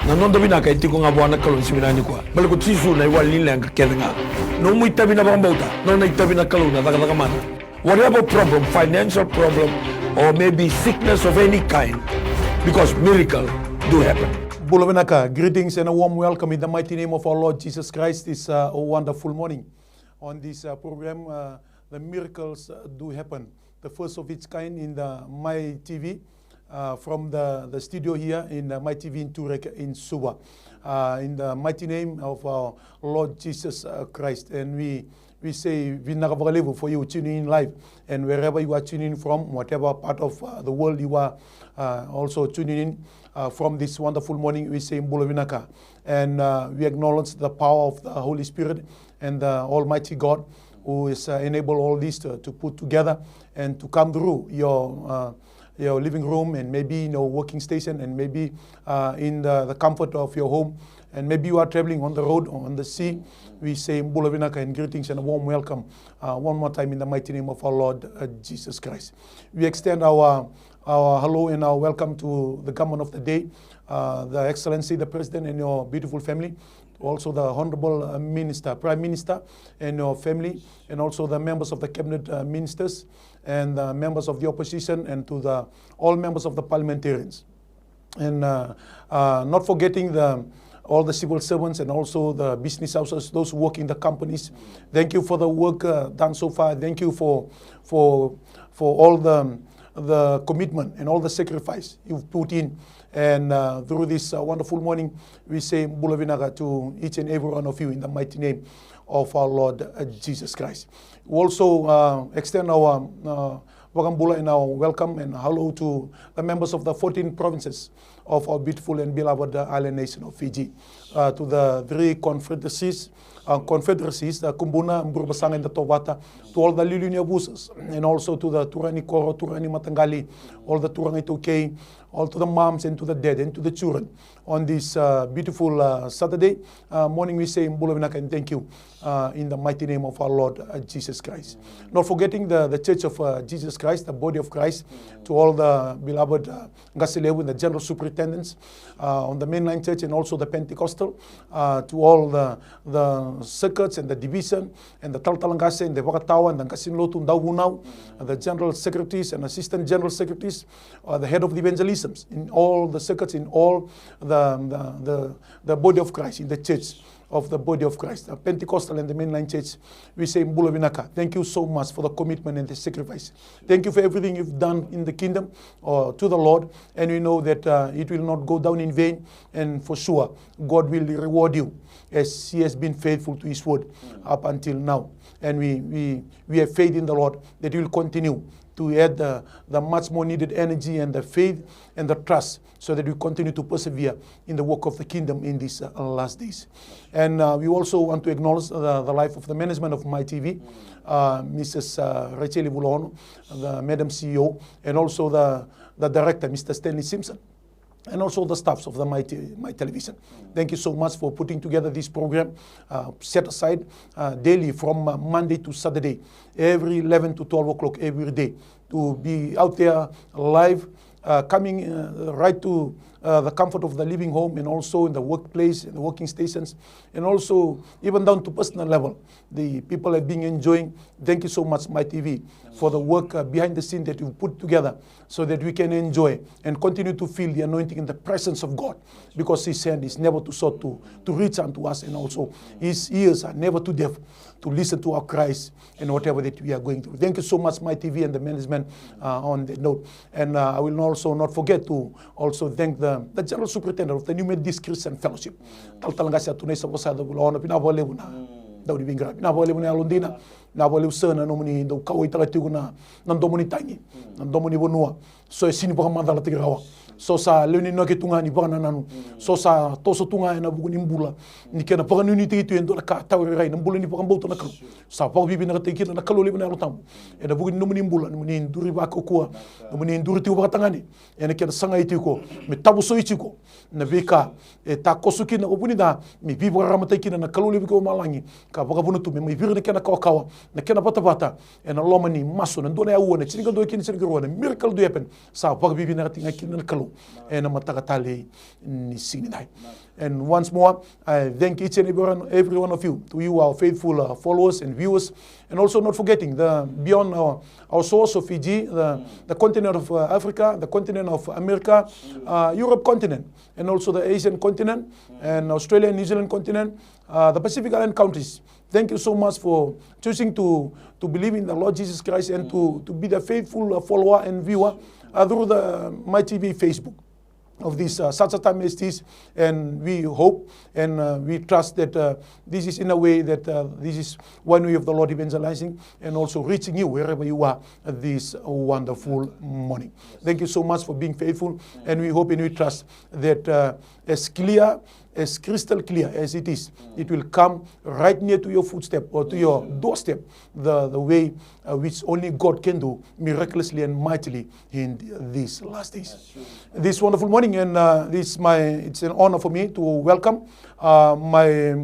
Na non bina ka itiko nga buana kalon siminani kwa. Bale ko tisu na iwa linlang ka kelenga. No mo itabi na bambauta. No na itabi na kalon na daga mana. Whatever problem, financial problem, or maybe sickness of any kind, because miracle do happen. Bulavinaka, greetings and a warm welcome in the mighty name of our Lord Jesus Christ. This a wonderful morning. On this program, the miracles do happen. The first of its kind in the MaiTV, from the studio here in MaiTV in Turek in Suva. In the mighty name of our Lord Jesus Christ. And we say, we never believe for you tuning in live. And wherever you are tuning from, whatever part of the world you are also tuning in from this wonderful morning, we say Bulavinaka. And we acknowledge the power of the Holy Spirit and the Almighty God who is enable all this to put together and to come through your living room and maybe in your working station and maybe in the comfort of your home. And maybe you are traveling on the road or on the sea. We say Mbulavinaka and greetings and a warm welcome one more time in the mighty name of our Lord Jesus Christ. We extend our hello and our welcome to the government of the day, the Excellency, the President and your beautiful family. Also the Honorable Minister, Prime Minister and your family, and also the members of the Cabinet Ministers and the members of the opposition, and to all members of the parliamentarians. And not forgetting all the civil servants and also the business houses, those who work in the companies. Thank you for the work done so far. Thank you for all the commitment and all the sacrifice you've put in. And through this wonderful morning, we say Bulavinaka to each and every one of you in the mighty name of our Lord Jesus Christ. We also extend our Wakambula and our welcome and hello to the members of the 14 provinces of our beautiful and beloved island nation of Fiji, to the 3 confederacies, the Kumbuna, Mburbasang and the Tobata, to all the Lilunia Busas, and also to the Turani Koro, Turani Matangali, all the Turani Tukei, all to the moms and to the dead and to the children. On this beautiful Saturday morning, we say Mbulavinaka and thank you in the mighty name of our Lord Jesus Christ. Not forgetting the Church of Jesus Christ, the body of Christ, to all the beloved Ngasilewu and the general superintendents on the mainline church and also the Pentecostal, to all the circuits and the division and the Taltalangase and the Wakatawa and the Ngasinlotu Ndawunau, the general secretaries and assistant general secretaries, the head of the evangelisms in all the circuits, in all the body of Christ, in the church of the body of Christ, the Pentecostal and the mainline church. We say Mbulavinaka, thank you so much for the commitment and the sacrifice. Thank you for everything you've done in the kingdom to the Lord, and we know that it will not go down in vain, and for sure God will reward you as He has been faithful to His word up until now. And we have faith in the Lord that He will continue to add the much more needed energy and the faith and the trust so that we continue to persevere in the work of the kingdom in these last days. And we also want to acknowledge the life of the management of MaiTV, Mrs. Rasea, the Madam CEO, and also the director, Mr. Stanley Simpson, and also the staffs of the My Television. Thank you so much for putting together this program, set aside daily from Monday to Saturday, every 11 to 12 o'clock every day, to be out there live, coming right to the comfort of the living home, and also in the workplace, in the working stations, and also even down to personal level. The people have been enjoying. Thank you so much, MaiTV, for the work behind the scene that you put together so that we can enjoy and continue to feel the anointing in the presence of God, because His hand is never too short to reach unto us, and also His ears are never too deaf to listen to our cries and whatever that we are going through. Thank you so much, MaiTV and the management on the note. And I will also not forget to also thank the General Superintendent of the New Methodist Christian Fellowship. Taltalangasa tunay sa pasada bulo na pinabalew na daw di bingra. Pinabalew na Londina, pinabalew sana no muni daw kaway talatigo na nandomoni tangi, nandomoni bonua. So sini pa kamandala tigrawa. So sa leuni no kitunga ni bana nanu. So sa toso tunga na bugu nimbula. Ni kena pa kanuni titu endo na ka tawri rai nambula ni pa kamboto na kalu. Sa pa bibi na tekira na kalu liba na rotam. E na bugu ni nimbula ni nduri ba ko kuwa. Ni nduri ti ba tangani. E na kena sanga itiko. Me tabu so itiko. Na beka e ta kosuki na obuni da mi bibi ramata kina na kalu liba ko malangi. Ka pa kabunu tu me mi bibi na kena kawa na kena pata e na loma ni maso na ndona ya uwa na chininga do kini chininga ro na miracle do happen. Sa pa bibi na tinga kina na kalu. Kalo and Matakatali Nisinai. And once more, I thank each and every one of you, to you, our faithful followers and viewers, and also not forgetting beyond our source of Fiji, the continent of Africa, the continent of America, Europe continent, and also the Asian continent, and Australia and New Zealand continent, the Pacific Island countries. Thank you so much for choosing to believe in the Lord Jesus Christ and to be the faithful follower and viewer through the MaiTV Facebook of this such a time as this, and we hope and we trust that this is in a way that this is one way of the Lord evangelizing and also reaching you wherever you are this wonderful morning. Thank you so much for being faithful, and we hope and we trust that as clear, as crystal clear as it is, it will come right near to your footstep or to your doorstep, the way which only God can do miraculously and mightily in these last days. This wonderful morning, and it's an honor for me to welcome my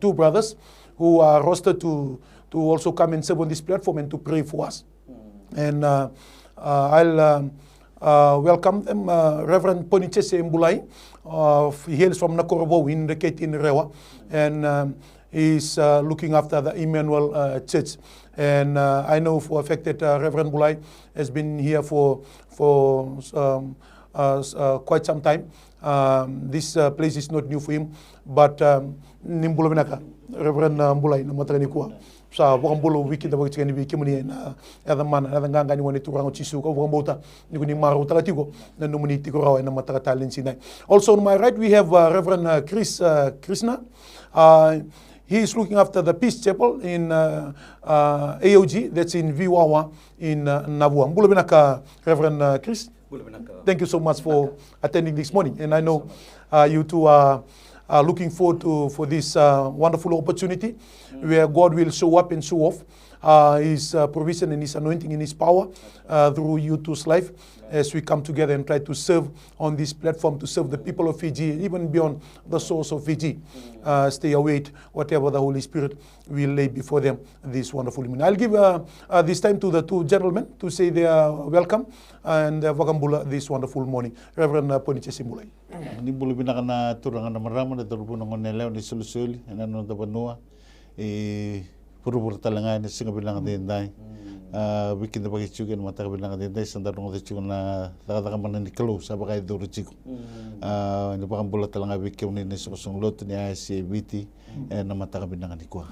two brothers who are rostered to also come and serve on this platform and to pray for us. And I'll welcome them, Reverend Ponijese Bulai. He hails from Nakorovo in the Ketin Rewa, and he's looking after the Immanuel Church. And I know for a fact that Reverend Bulai has been here for quite some time. This place is not new for him, but Nimbulaminaka, Reverend Bulai, Namatranikua. Sa wakang bolo wiki da wiki ni wiki muni na ada mana ada nganga ni wani turang chisu ko wakang bota ni kuni maru talatiko na numuni tiko raw na matakatalin sinai. Also on my right we have Reverend Krishna. He is looking after the Peace Chapel in AOG, that's in Viwawa in Navua. Mbulabinaka, Reverend Chris. Thank you so much for attending this morning, and I know you two are looking forward for this wonderful opportunity where God will show up and show off His provision and His anointing and His power through you two's life as we come together and try to serve on this platform, to serve the people of Fiji, even beyond the source of Fiji. Stay await whatever the Holy Spirit will lay before them this wonderful evening. I'll give this time to the two gentlemen to say they are welcome and wakambula this wonderful morning. Reverend Ponijese Bulai. Ni bulu binaka na turangan na marama na turupo ng nelaw ni sulusuli na nung tabanua puro talaga ni singa bilang din dai bikin da pagi chugan mata bilang din dai sandar ng chugan na takataka man ni kalo sa bakay duro chico ni pakambula talaga bikin ni sosong lot ni ICBT na mata bilang ni kwa.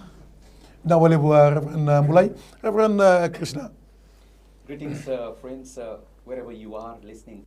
Nawale buah Reverend Bulai, Reverend Krishna. Greetings, friends, wherever you are listening.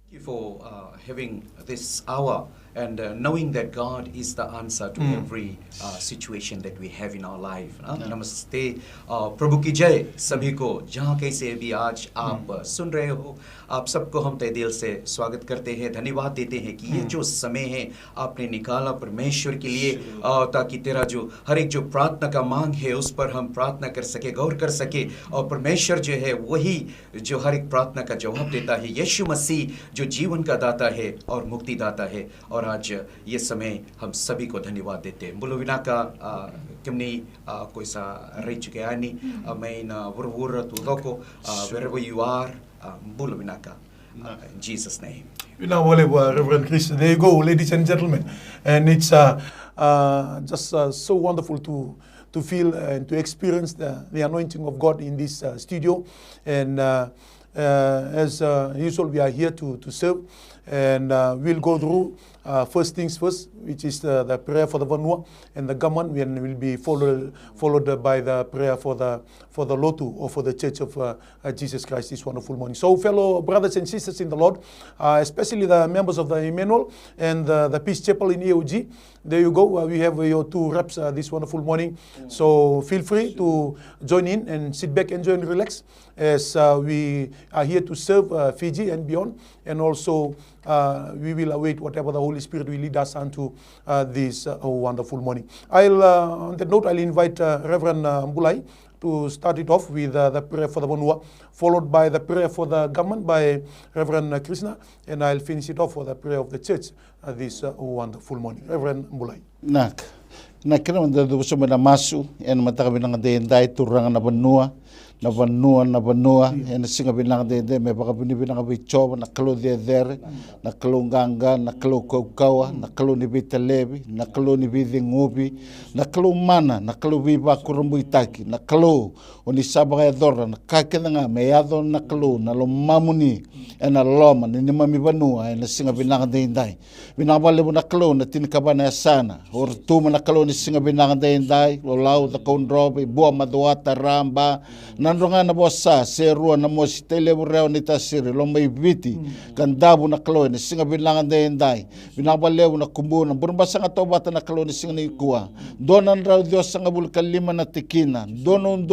Thank you for having this hour and knowing that God is the answer to every situation that we have in our life. Namaste, प्रभु की जय सभी को जहाँ कैसे भी आज आप सुन रहे हो आप सबको हम तहे दिल से स्वागत करते हैं, धन्यवाद देते हैं कि ये जो समय है आपने निकाला परमेश्वर के लिए ताकि तेरा जो हर एक जो प्रार्थना का मांग है उस पर हम प्रार्थना कर सके, गौर कर सके, और परमेश्वर जो है वही जो हर एक प्रार्थना का जवाब देता है, यीशु मसीह जो जीवन का दाता है और मुक्ति दाता है। और आज ये समय हम सभी को धन्यवाद देते हैं। बुलविना का किमनी कोई सा रही चुके आनी मैं ना वरवुर तो को wherever you are बुलविना का in Jesus name. Now, Reverend Krishna, there you go, ladies and gentlemen, and it's just so wonderful to feel and to experience the anointing of God in this studio, and as usual, we are here to serve, and we'll go through first things first, which is the prayer for the Vanua and the government, and will be followed by the prayer for the Lotu, or for the Church of Jesus Christ this wonderful morning. So, fellow brothers and sisters in the Lord, especially the members of the Immanuel and the Peace Chapel in EOG, there you go. We have your two reps this wonderful morning. So feel free to join in and sit back, enjoy and relax as we are here to serve Fiji and beyond. And also we will await whatever the Holy Spirit will lead us unto this wonderful morning. On that note, I'll invite Reverend Bulai to start it off with the prayer for the Vanua, followed by the prayer for the government by Reverend Krishna, and I'll finish it off for the prayer of the church this wonderful morning. Reverend Bulai. Nak, na kira man dadu so na masu en mataka binang dendai turang na banua en singa binang dende me baka binang bicho na kalo de der na kalo ganga na kalo kaukawa na kalo ni bitalebi na kalo ni bidingubi na kalo mana na kalo biba kurumbu itaki na kalo oni sabaya dora na kakena me yado na kalo na lo mamuni en a loma ni mami banua en singa binang dendai binang bale na kalo na tinikabana sana or tuma na kalo ni singa binang dendai lo lau da kondrobe bua maduata ramba nandronga na bosa serua na mositele bureo ni tasiri lo mai viti kandabu na kalo ni singa binang dendai binang bale na kumbu na burbasa nga tobata na kalo ni singa ni kuwa donan rao Dios nga bulka lima na tikina donon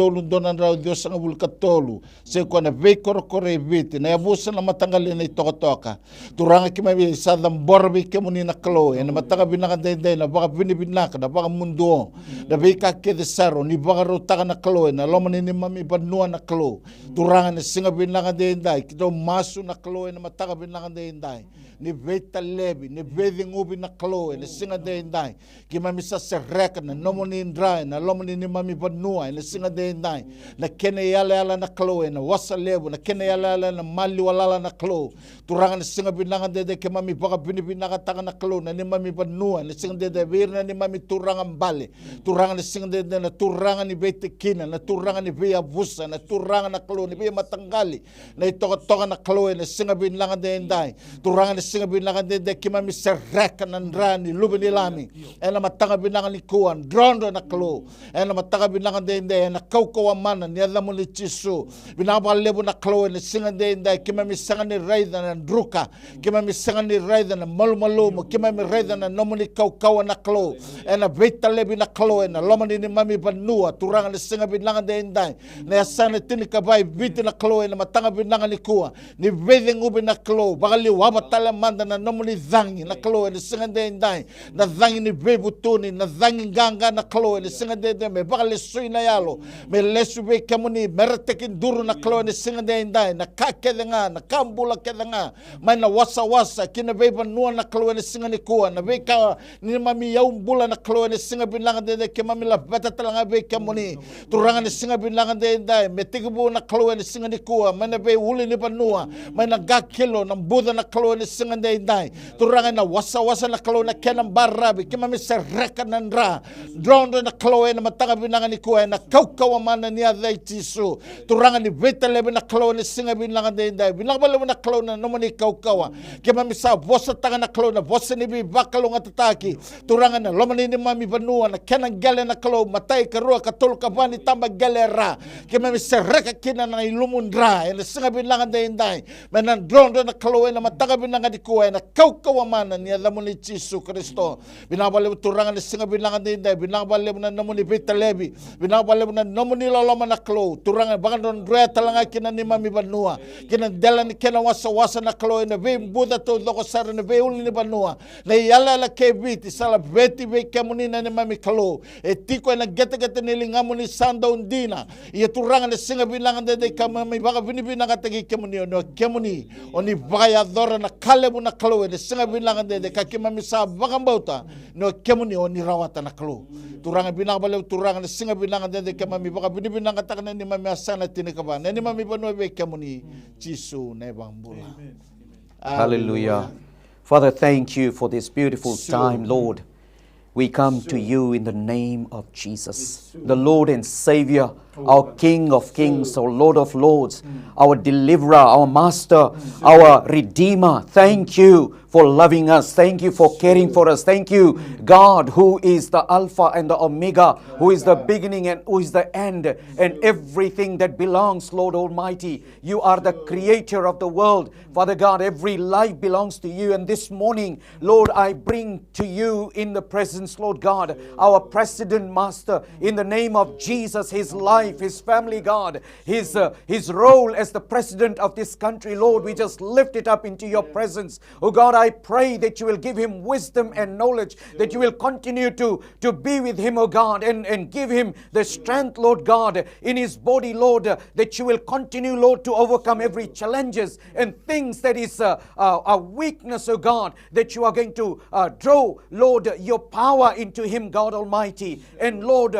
rao Dios nga bulka tolu se kwa na vei korokore viti na yabusa na matangali na itokotoka turanga kima sadam borbi kemuni na kalo na matanga binang dendai na baka binibinaka na baka mundo na vei kake de saro ni baka rotaka na kalo na lomani ni mami banua na kalo turanga na singa binang dendai kito masu na kalo na matanga binang dendai ni veta lebi ni vedi ngubi na kalo na singa dendai kima misa sereka na nomoni ndrai na lomani ni mami banua na singa dendai na kene yala na kalo na wasa lebu na kene yala na mali walala na kalo turanga na singa binang dendai kima mi baka binibinaka taka na kalo na ni mami banua na singa dendai virna ni mami turanga mbale turanga na singa dendai na turanga ni vete kina na turanga ni via vusa na turanga na kalo ni via matangali na itoka na kalo na singa binang dendai turanga na singa binang dendai kima mi sereka na ndrani lubi ni lami ena matanga binang ni kuan drondo na kalo ena matanga binang dendai na kaukawa mana ni adamu ni chisu binaba lebu na kalo na singa dendai kima mi sanga ni raida na druka kima mi sanga ni raida na malumalumu kima mi raida na nomoni kaukawa na kalo ena veta lebi na kalo na lomani ni mami banua turanga na singa binang dendai na yasana tini kabai viti na kalo na matanga binang ni kuwa ni vede ngubi na kalo bakali wabatala manda na nomoni dhangi na kalo na singa dendai na dhangi ni vebutuni na dhangi ganga na kalo na singa dendai me bakali sui na yalo me lesu be kamuni meratekin duru na kalo na singa dendai na kakedenga na kambula kedenga mai na wasa kina veba nua na kalo na singa ni kuwa na veka ni mami yaumbula na kalo na singa binang dendai ke mami la beta talanga be kamuni turanga na singa binang dendai me tigibu na kalo na singa ni kuwa mai na be uli ni banua mai na gakilo na buda na kalo na singa dendai turanga na wasa na kalo na kenam barabi ke mami sereka na ndra drondo na kalo na matanga binang ni kuwa na kaukawa mana ni adai tisu turanga ni veta lebe na kalo na singa binang dendai binang bale na kalo na nomani kaukawa ke mami sa bosa tanga na kalo na bosa ni bi bakalo ngatataki turanga na lomani ni mami banua na kenang gale na kalo matai karua katol kabani tamba galera ke mami sereka kina na ilumundra na singa binang dendai mena drondo na kalo na matanga binang di kuwa na kaukawa mana ni adamu ni Yesu Kristo binabale turanga na singa binang dendai binabale na nomani veta lebi binabale na nomani loloma na kalo turanga bagandon drea talanga kina ni mami banua kina dela ni kena wasa na kalo na ve buda to loko sara na ve uli ni banua na yala la kebiti sala veti ve kamuni na ni mami kalo e tiko na gete ni lingamu ni sanda undina ia turanga na singa binang dendai kamami baga binibinang atagi kamuni no kamuni oni vaya dora na kalebu na kalo na singa binang dendai kakimami sa bagambauta no kamuni oni rawata na kalo turanga binang bale turanga na singa binang dendai kamami baga binibinang atakana ni mami asana tinikaba na ni mami banua ve kamuni Jisu na bambula. Hallelujah. Father, thank you for this beautiful time, Lord. We come to you in the name of Jesus, the Lord and Savior, our King of Kings, our Lord of Lords, our Deliverer, our Master, our Redeemer. Thank you for loving us. Thank you for caring for us. Thank you, God, who is the Alpha and the Omega, who is the beginning and who is the end, and everything that belongs, Lord Almighty. You are the creator of the world. Father God, every life belongs to you. And this morning, Lord, I bring to you in the presence, Lord God, our President Master, in the name of Jesus, his life, his family, God, his role as the President of this country, Lord, we just lift it up into your presence. Oh God, I I pray that you will give him wisdom and knowledge, that you will continue to be with him, oh God, and give him the strength, Lord God, in his body, Lord, that you will continue, Lord, to overcome every challenges and things that is a weakness, oh God, that you are going to draw, Lord, your power into him, God Almighty, and Lord,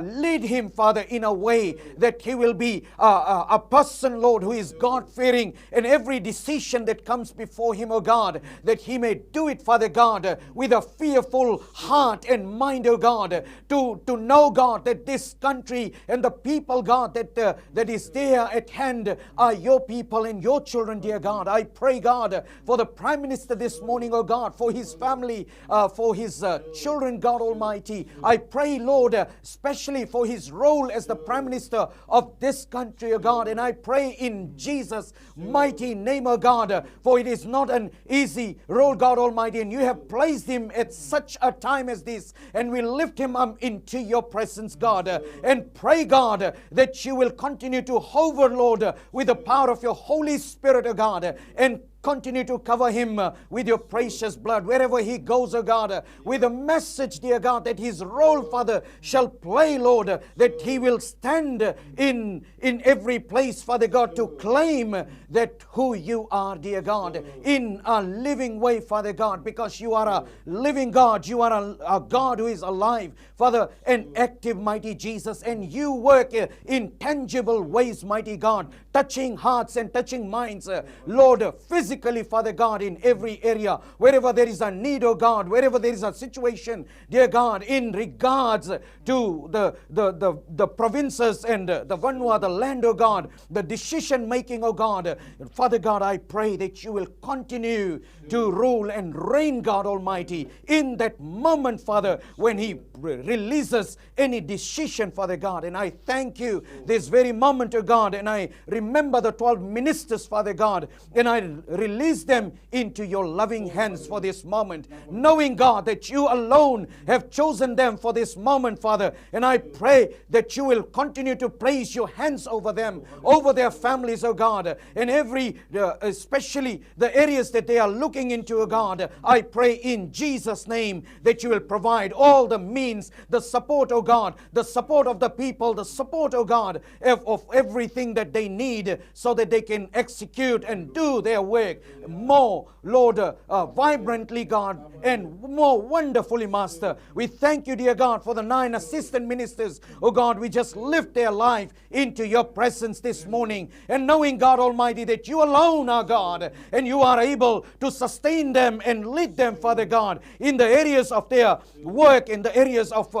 lead him, Father, in a way that he will be a person, Lord, who is God-fearing, and every decision that comes before him, oh God, that he may do it, Father God, with a fearful heart and mind, oh God, to know, God, that this country and the people, God, that is there at hand are your people and your children, dear God. I pray, God, for the Prime Minister this morning, oh God, for his family, for his children, God Almighty. I pray, Lord, especially for his role as the Prime Minister of this country, oh God, and I pray in Jesus' mighty name, oh God, for it is not an easy role, God Almighty, and you have placed him at such a time as this, and we lift him up into your presence, God, and pray, God, that you will continue to hover, Lord, with the power of your Holy Spirit, oh God, and continue to cover him with your precious blood wherever he goes, oh God, with a message, dear God, that his role, Father, shall play, Lord, that he will stand in every place, Father God, to claim that who you are, dear God, in a living way, Father God, because you are a living God, you are a God who is alive, Father, and active, mighty Jesus, and you work in tangible ways, mighty God, touching hearts and touching minds, Lord, physically, Father God, in every area, wherever there is a need, oh God, wherever there is a situation, dear God, in regards to the provinces and the Vanua, the land, oh God, the decision making, oh God, Father God, I pray that you will continue to rule and reign, God Almighty, in that moment, Father, when he releases any decision, Father God. And I thank you this very moment, oh God, and I remember the 12 ministers, Father God, and I release them into your loving hands for this moment, knowing, God, that you alone have chosen them for this moment, Father. And I pray that you will continue to place your hands over them, over their families, oh God, and every, especially the areas that they are looking into, oh God. I pray in Jesus' name that you will provide all the means, the support, oh God, the support of the people, the support, oh God, of everything that they need so that they can execute and do their work more, Lord, vibrantly, God, and more wonderfully, Master. We thank you, dear God, for the 9 assistant ministers. Oh God, we just lift their life into your presence this morning, and knowing, God Almighty, that you alone are God, and you are able to sustain them and lead them, Father God, in the areas of their work, in the areas of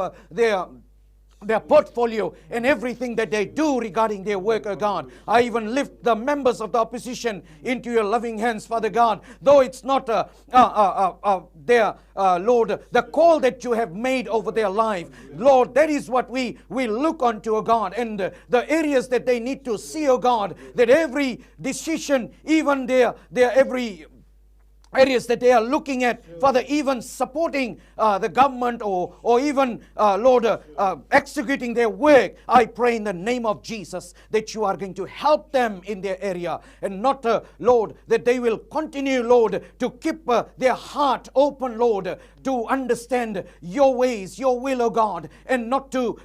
their portfolio and everything that they do regarding their work, oh God. I even lift the members of the opposition into your loving hands, Father God, though it's not their, Lord, the call that you have made over their life. Lord, that is what we look onto, oh God, and the areas that they need to see, oh God, that every decision, even their every areas that they are looking at, Father, even supporting the government or even, Lord, executing their work. I pray in the name of Jesus that you are going to help them in their area, and not, Lord, that they will continue, Lord, to keep their heart open, Lord, to understand your ways, your will, oh God, and not to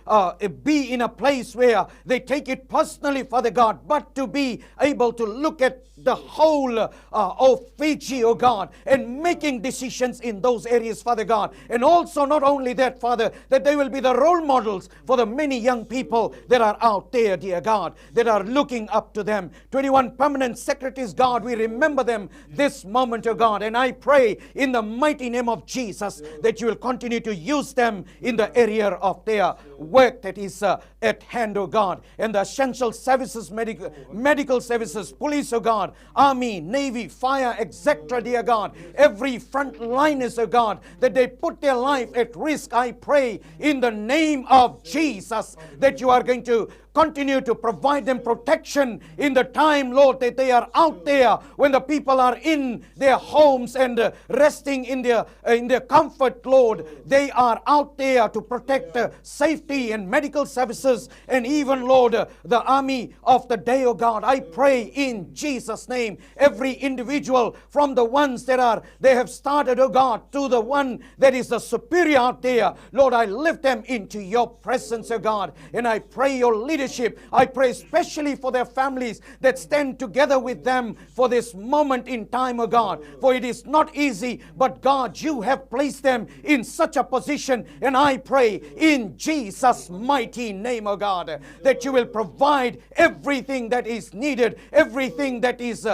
be in a place where they take it personally, Father God, but to be able to look at the whole of Fiji, oh God, and making decisions in those areas, Father God. And also, not only that, Father, that they will be the role models for the many young people that are out there, dear God, that are looking up to them. 21 permanent secretaries, God, we remember them this moment, oh God, and I pray in the mighty name of Jesus that you will continue to use them in the area of their work that is at hand, oh God, and the essential services, medical services, police, oh God, army, navy, fire, etc., dear God, every frontliners, oh God, that they put their life at risk. I pray in the name of Jesus that you are going to continue to provide them protection in the time, Lord, that they are out there when the people are in their homes and resting in their comfort, Lord. They are out there to protect safety and medical services and even, Lord, the army of the day, oh God. I pray in Jesus' name, every individual from the ones that they have started, oh God, to the one that is the superior out there, Lord, I lift them into your presence, oh God, and I pray your leadership. I pray especially for their families that stand together with them for this moment in time, oh God, for it is not easy, but God, you have placed them in such a position, and I pray in Jesus' mighty name, oh God, that you will provide everything that is needed, everything that is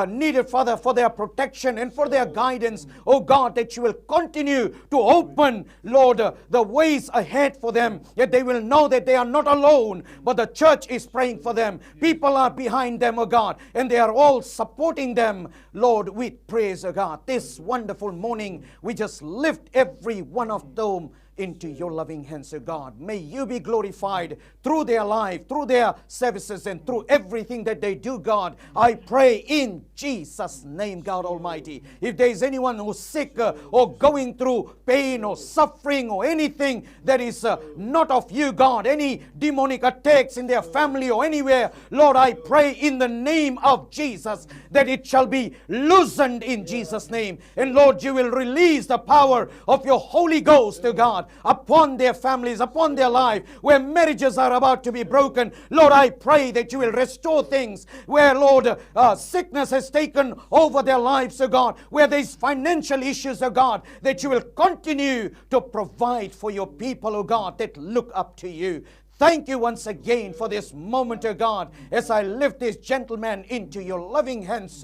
needed, Father, for their protection and for their guidance, oh God, that you will continue to open, Lord, the ways ahead for them, that they will know that they are not alone, but the church is praying for them. People are behind them, oh God, and they are all supporting them, Lord, with praise, oh God. This wonderful morning, we just lift every one of them into your loving hands, O God. May you be glorified through their life, through their services, and through everything that they do, God. I pray in Jesus' name, God Almighty. If there is anyone who's sick or going through pain or suffering or anything that is not of you, God, any demonic attacks in their family or anywhere, Lord, I pray in the name of Jesus that it shall be loosened in Jesus' name. And Lord, you will release the power of your Holy Ghost, O God, upon their families, upon their life, where marriages are about to be broken. Lord, I pray that you will restore things where, Lord, sickness has taken over their lives, O God, where there's financial issues, O God, that you will continue to provide for your people, O God, that look up to you. Thank you once again for this moment, O God, as I lift this gentleman into your loving hands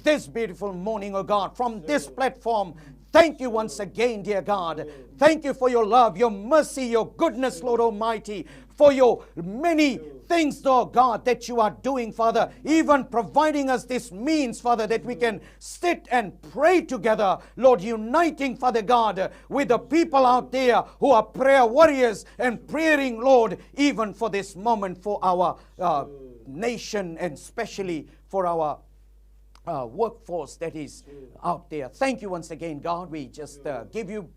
this beautiful morning, O God, from this platform. Thank you once again, dear God. Thank you for your love, your mercy, your goodness, Lord Almighty, for your many things, Lord God, that you are doing, Father, even providing us this means, Father, that we can sit and pray together, Lord, uniting, Father God, with the people out there who are prayer warriors and praying, Lord, even for this moment, for our nation and especially for our workforce that is out there. Thank you once again, God. We just give you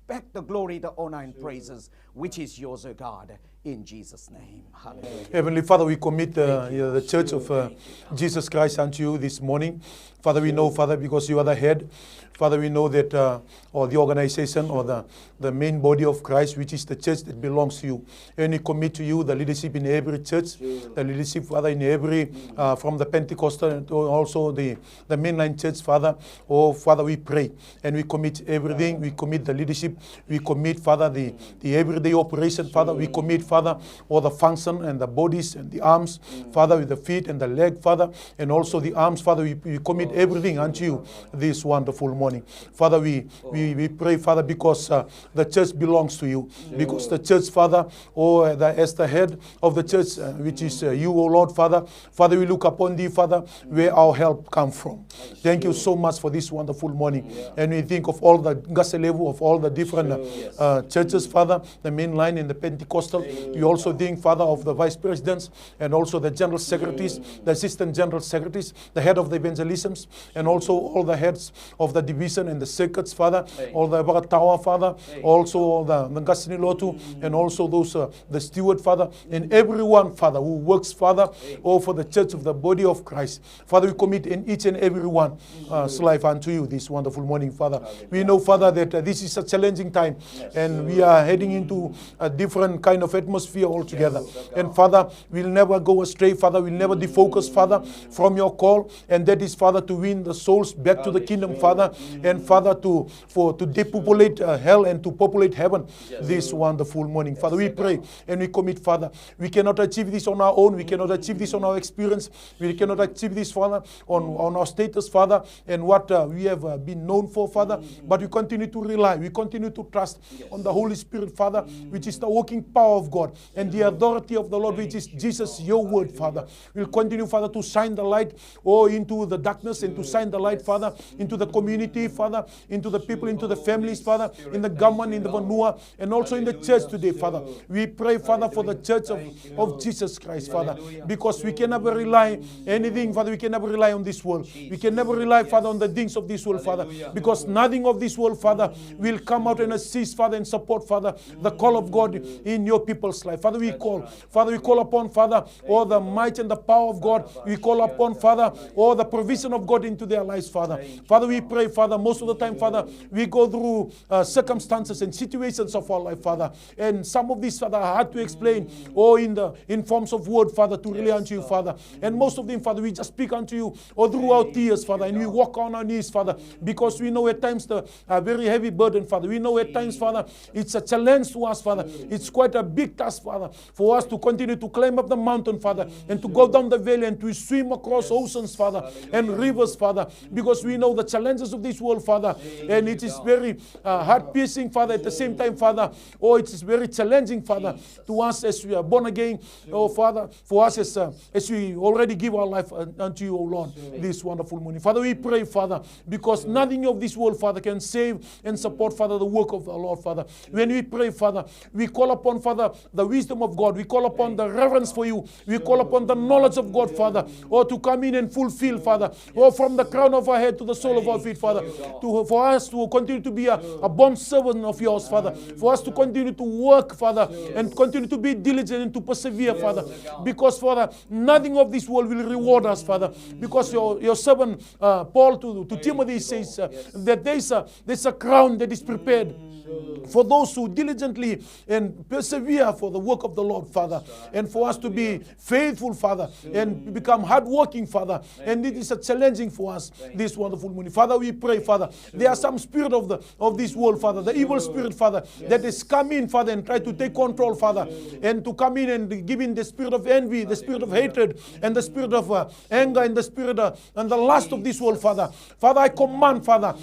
back the glory, the honor, and praises, which is yours, O God, in Jesus' name. Hallelujah. Heavenly Father, we commit the Church of Jesus Christ unto you this morning. Father, we know, Father, because you are the head, Father, we know that, or the organization or the main body of Christ, which is the church that belongs to you. And we commit to you the leadership in every church, the leadership, Father, in every, from the Pentecostal to also the mainline church, Father. Oh, Father, we pray and we commit everything. We commit the leadership. We commit, Father, the everyday operation, Father. We commit, Father, all the function and the bodies and the arms, Father, with the feet and the leg, Father, and also the arms, Father. We commit everything unto you this wonderful morning. Father, we pray, Father, because the church belongs to you. Because the church, Father, as the head of the church, which is you, O Lord, Father. Father, we look upon thee, Father, where our help comes from. Thank you so much for this wonderful morning. And we think of all the gospel level of all the different churches, Father, the mainline and the Pentecostal. We also think, Father, of the vice presidents and also the general secretaries, the assistant general secretaries, the head of the evangelisms, and also all the heads of the division and the circuits, Father, all the Tower, Father, also all the Gasini Lotu, and also those, the steward, Father, and everyone, Father, who works, Father, for the church of the body of Christ. Father, we commit in each and every one's life unto you this wonderful morning, Father. We know, Father, that this is a challenging time, and we are heading into a different kind of atmosphere altogether. And Father, we'll never go astray, Father. We'll never defocus, Father, from your call, and that is, Father, to win the souls back to the kingdom, Father, and Father, to depopulate hell and to populate heaven this wonderful morning. Father, we pray and we commit, Father. We cannot achieve this on our own. We cannot achieve this on our experience. We cannot achieve this, Father, on our status, Father, and what we have been known for, Father. But we continue to rely. We continue to trust on the Holy Spirit, Father, which is the working power of God. God, and the authority of the Lord, which is Jesus, your word, Father, will continue, Father, to shine the light, into the darkness, and to shine the light, Father, into the community, Father, into the people, into the families, Father, in the government, in the Vanua, and also in the church today, Father. We pray, Father, for the church of Jesus Christ, Father, because we can never rely anything, Father, we can never rely on this world. We can never rely, Father, on the things of this world, Father, because nothing of this world, Father, will come out and assist, Father, and support, Father, the call of God in your people's life. Father, we call upon, Father, all the might and the power of God. We call upon, Father, all the provision of God into their lives, Father. Father, we pray, Father, most of the time, Father, we go through circumstances and situations of our life, Father, and some of these, Father, are hard to explain, or in forms of word, Father, to relay unto you, Father. And most of them, Father, we just speak unto you, or through our tears, Father, and we walk on our knees, Father, because we know at times the very heavy burden, Father. We know at times, Father, it's a challenge to us, Father. It's quite a big task, Father, for us to continue to climb up the mountain, Father, and to go down the valley and to swim across oceans, Father, and rivers, Father, because we know the challenges of this world, Father, and it is very heart-piercing, Father, at the same time, Father, it is very challenging, Father, to us as we are born again, Father, for us as we already give our life unto you, O Lord, this wonderful morning. Father, we pray, Father, because nothing of this world, Father, can save and support, Father, the work of the Lord, Father. When we pray, Father, we call upon, Father, the wisdom of God. We call upon the reverence for you. We call upon the knowledge of God, Father, to come in and fulfill, Father, from the crown of our head to the sole of our feet, Father, for us to continue to be a bond servant of yours, Father, for us to continue to work, Father, and continue to be diligent and to persevere, Father, because, Father, nothing of this world will reward us, Father, because your servant Paul to Timothy says that there's a crown that is prepared for those who diligently and persevere for the work of the Lord, Father, and for us to be faithful, Father, and become hardworking, Father, and it is a challenging for us this wonderful morning. Father, we pray, Father, there are some spirit of this world, Father, the evil spirit, Father, that is come in, Father, and try to take control, Father, and to come in and give in the spirit of envy, the spirit of hatred, and the spirit of anger, and the spirit and the lust of this world, Father. Father, I command, Father,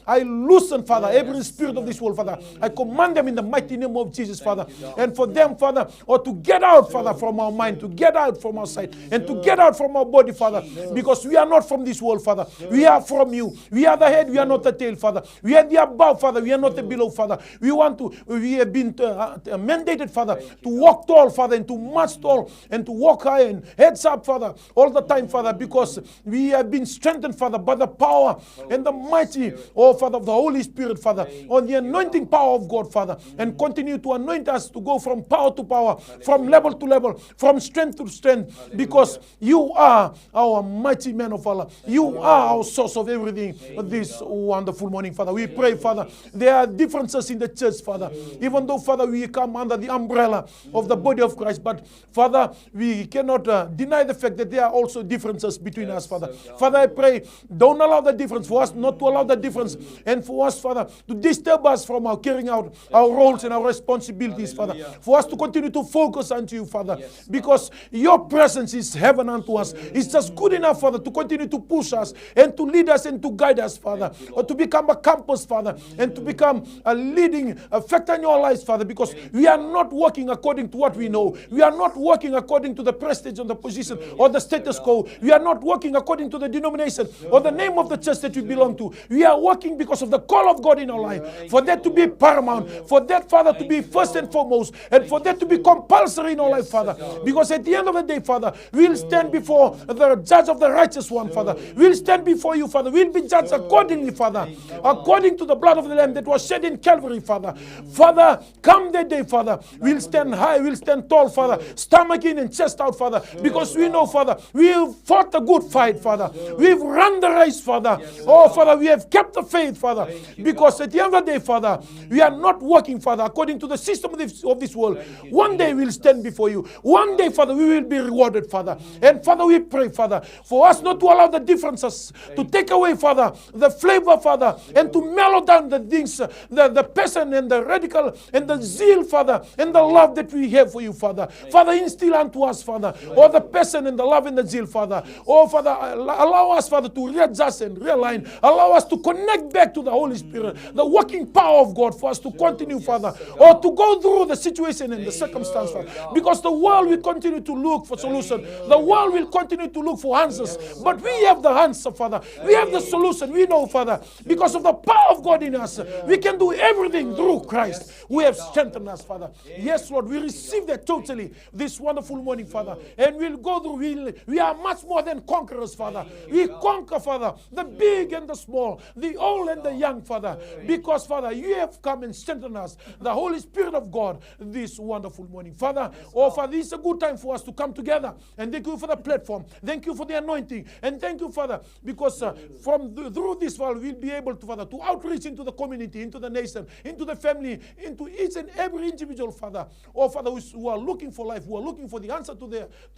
I loosen, Father, every spirit of this world, Father. I command them in the mighty name of Jesus, Father. And for them, Father, to get out, Father, from our mind, to get out from our sight, and to get out from our body, Father, because we are not from this world, Father. We are from you. We are the head, we are not the tail, Father. We are the above, Father. We are not the below, Father. We have been mandated, Father, to walk tall, Father, and to march tall, and to walk high and heads up, Father, all the time, Father, because we have been strengthened, Father, by the power and the mighty, Father, of the Holy Spirit, Father, on the anointing power of God, Father, and continue to anoint us to go from power to power, from level to level, from strength to strength, because you are our mighty man of Allah. You are our source of everything this wonderful morning, Father. We pray, Father, there are differences in the church, Father, even though, Father, we come under the umbrella of the body of Christ, but, Father, we cannot deny the fact that there are also differences between us, Father. Father, I pray, don't allow the difference, for us not to allow the difference, and for us, Father, to disturb us from our carrying out our roles and our responsibilities, Father, for us to continue to focus unto you, Father, because your presence is heaven unto us. It's just good enough, Father, to continue to push us and to lead us and to guide us, Father, or to become a compass, Father, and to become a leading factor in your lives, Father, because we are not working according to what we know. We are not working according to the prestige or the position or the status quo. We are not working according to the denomination or the name of the church that we belong to. We are working because of the call of God in our life, for that to be paramount, for that, Father, to be first and foremost, and for that to be compulsory in our life, Father, because at the end of the day, Father, we'll stand before the judge of the righteous one, Father. We'll stand before you, Father. We'll be judged accordingly, Father, according to the blood of the Lamb that was shed in Calvary, Father. Father, come that day, Father, we'll stand high, we'll stand tall, Father, stomach in and chest out, Father, because we know, Father, we've fought a good fight, Father. We've run the race, Father. Oh, Father, we have kept the faith, Father, because at the end of the day, Father, we are not working, Father, according to the system of this world. One day we'll stand before you. One day, Father, we will be rewarded, Father. And Father, we pray, Father, for us not to allow the differences to take away, Father, the flavor, Father, and to mellow down the things, the passion and the radical and the zeal, Father, and the love that we have for you, Father. Father, instill unto us, Father, all the passion and the love and the zeal, Father. Oh, Father, allow us, Father, to readjust and realign. Allow us to connect back to the Holy Spirit, the working power of God, for us to continue, Father, or to go go through the situation and the circumstance, Father. Because the world will continue to look for solution. The world will continue to look for answers. But we have the answer, Father. We have the solution. We know, Father, because of the power of God in us, we can do everything through Christ. We have strengthened us, Father. Yes, Lord, we receive that totally this wonderful morning, Father. And we'll go through. We are much more than conquerors, Father. We conquer, Father, the big and the small, the old and the young, Father. Because, Father, you have come and strengthened us, the Holy Spirit of God, this wonderful morning. Father, oh, Father, this is a good time for us to come together. And thank you for the platform. Thank you for the anointing. And thank you, Father, because through this, Father, we'll be able to, Father, to outreach into the community, into the nation, into the family, into each and every individual, Father. Oh, Father, who are looking for life, who are looking for the answer to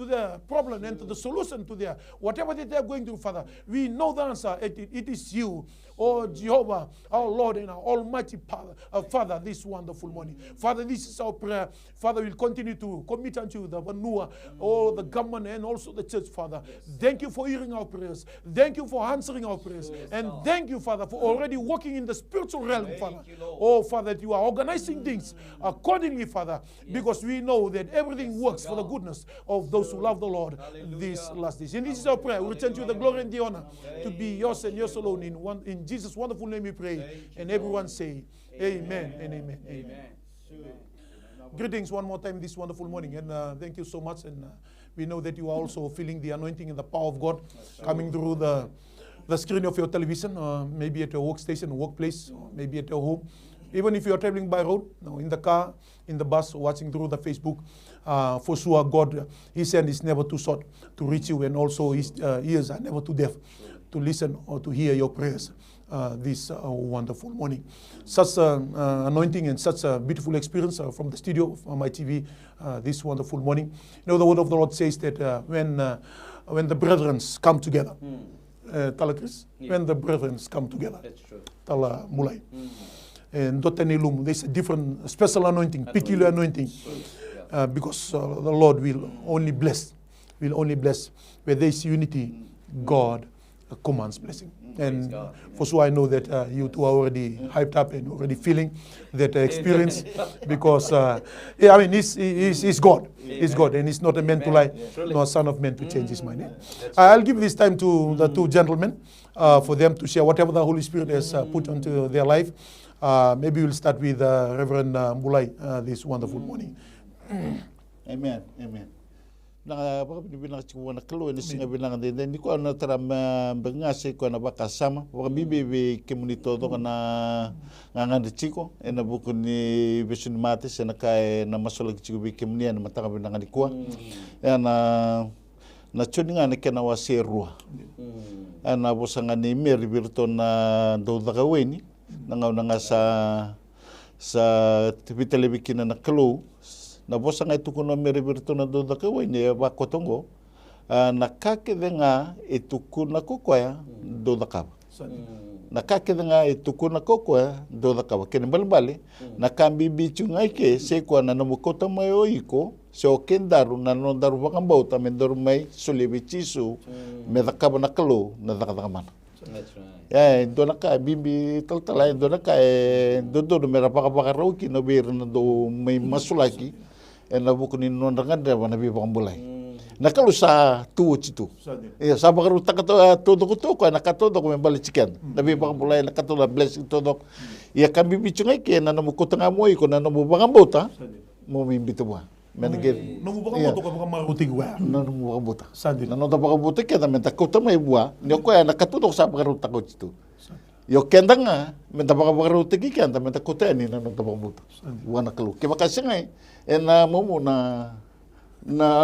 their problem and to the solution to their whatever that they are going through, Father. We know the answer. It is you, oh Jehovah, our Lord and our Almighty Father, this wonderful morning. Father, this is our prayer. Father, we'll continue to commit unto the Navua, oh, the government and also the church, Father. Thank you for hearing our prayers. Thank you for answering our prayers. And thank you, Father, for already working in the spiritual realm, Father. Oh, Father, that you are organizing things accordingly, Father, because we know that everything works for the goodness of those who love the Lord these last days. And this is our prayer. We return to you the glory and the honor to be yours and yours alone. In Jesus' wonderful name we pray. And everyone say, Amen and amen. Amen. Greetings one more time this wonderful morning. And thank you so much. And we know that you are also feeling the anointing and the power of God coming through the screen of your television, maybe at your workstation, workplace, or maybe at your home. Even if you are traveling by road, in the car, in the bus, watching through the Facebook, for sure God, His hand is never too short to reach you, and also His ears are never too deaf to listen or to hear your prayers this wonderful morning. Such anointing and such a beautiful experience from the studio of MaiTV this wonderful morning. You know, the word of the Lord says that when the brethren come together, Tala Chris, when the brethren come together, That's true. Tala Mulai. And there's a different special anointing, peculiar anointing, because the Lord will only bless where there is unity. God commands blessing. And for sure I know that you two are already hyped up and already feeling that experience because he's God. He's God, and he's not a man to lie, nor a son of man to change his mind. I'll give this time to the two gentlemen for them to share whatever the Holy Spirit has put onto their life. Maybe we'll start with Reverend Bulai this wonderful morning. Amen. Amen. Nakapagbibilang ko na sinabi lang din hindi ko ano tara bangase ko na bakasama wag bibi komunito to na ngangandi chiko na buko ni besun mate sa nakay na masulag chiko bi komunidad na matakabi ng alikwa na chuni nga nakanawa serua ana busanga ni Mary Birton na do dagaweni nangaw nga sa television na nakalo na bosa nga ito kuno meribirto na do da kawai ne ba kotongo nakakede nga ito kuna kokoya do da ka nakakede nga ito kuna kokoya do da ka ken balbali nakambi bichu nga ke se ko na no kota mayo iko so kendaru na no daru bakambau ta mendaru mai sulebichisu me da ka na kalo na da ka man. That's right. Do na ka bibi taltalay do na ka do mera pakapakaroki no bir na do may masulaki en na buku ni nondangan da na bi Bulai. Nakalu sa tuo chitu. Sa bakaru takato todo ko to ko nakatodo ko membali chicken. Na bi Bulai nakatodo blessing todo. Ya kan bibi chungay ke na mo kotanga mo iko na mo bangambota. Mo mimbito ba. Menegir. No mo baka ka baka marutig wa. No mo baka buta. Sandi. No da baka buta ke da menta kota mai bua. Ni ko ya nakatodo sa bakaru takot chitu. Yo kenda nga, menta baka ruti kian, menta kota ni na baka buta. Wana kalu. Ke baka singai, na momo na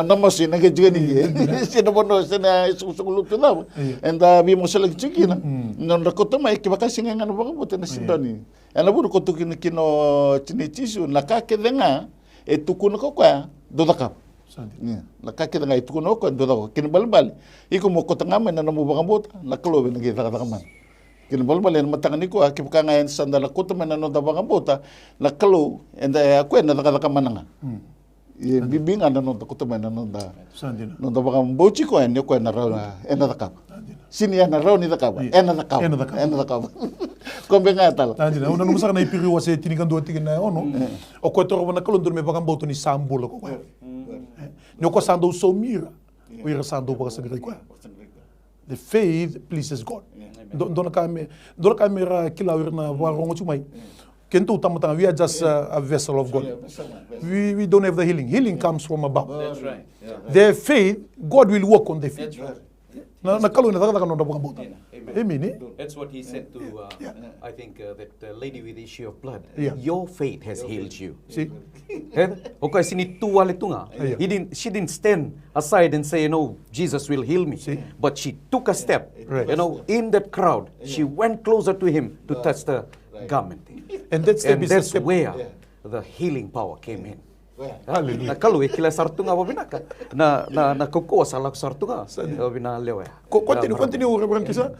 namasin na juga ni. Sino bono sina susulu tu na. Enda bi mo salag chiki na. Non kota mai ke baka singai ngana baka buta na sindani. Ena bu ko tu kino chinichisu nakake denga etukun ko kwa dodaka. Nakake denga etukun ko dodaka. Kin balbal. Iko mo kota ngame na mo baka buta. Nakalo binagi takataman. Kinbalbalen matangani ko akipka ngayon sa dalakuta man ano dabang bota nakalo and ako na nakakamananga bibingan ano dakuta man ano da no dabang bochi ko en ko na ra en nakap Sini na raw ni takaba. Ena takaba. Ena takaba. Kombe ngatal. Tadi na unang masaka na ipiri wa se tinikan do tingin na ono. O ko toro na kalon me bakang boto ni sambul ko. No ko sando so mira. O ira sando pa sa gri ko. The faith pleases God. Dona kami ra kilawir na warong chumay. Kento tamatang we are just a vessel of God. We don't have the healing. Healing comes from above. That's right. Their faith, God will work on their faith. Na kalon na taka no bakang boto. Amen. That's what he said to, I think, that lady with the issue of blood. Yeah. Your faith has healed you. See? Okay, sinituwa letunga. She didn't stand aside and say, Jesus will heal me. See? But she took a step, Right. in that crowd. She went closer to him to touch the garment. And that step is the that's step. where the healing power came in. Hallelujah. Nakaluwi kila sartunga wabinaka na kukuha sa lak sartunga wabinalewa. Continue, Reverend Krishna,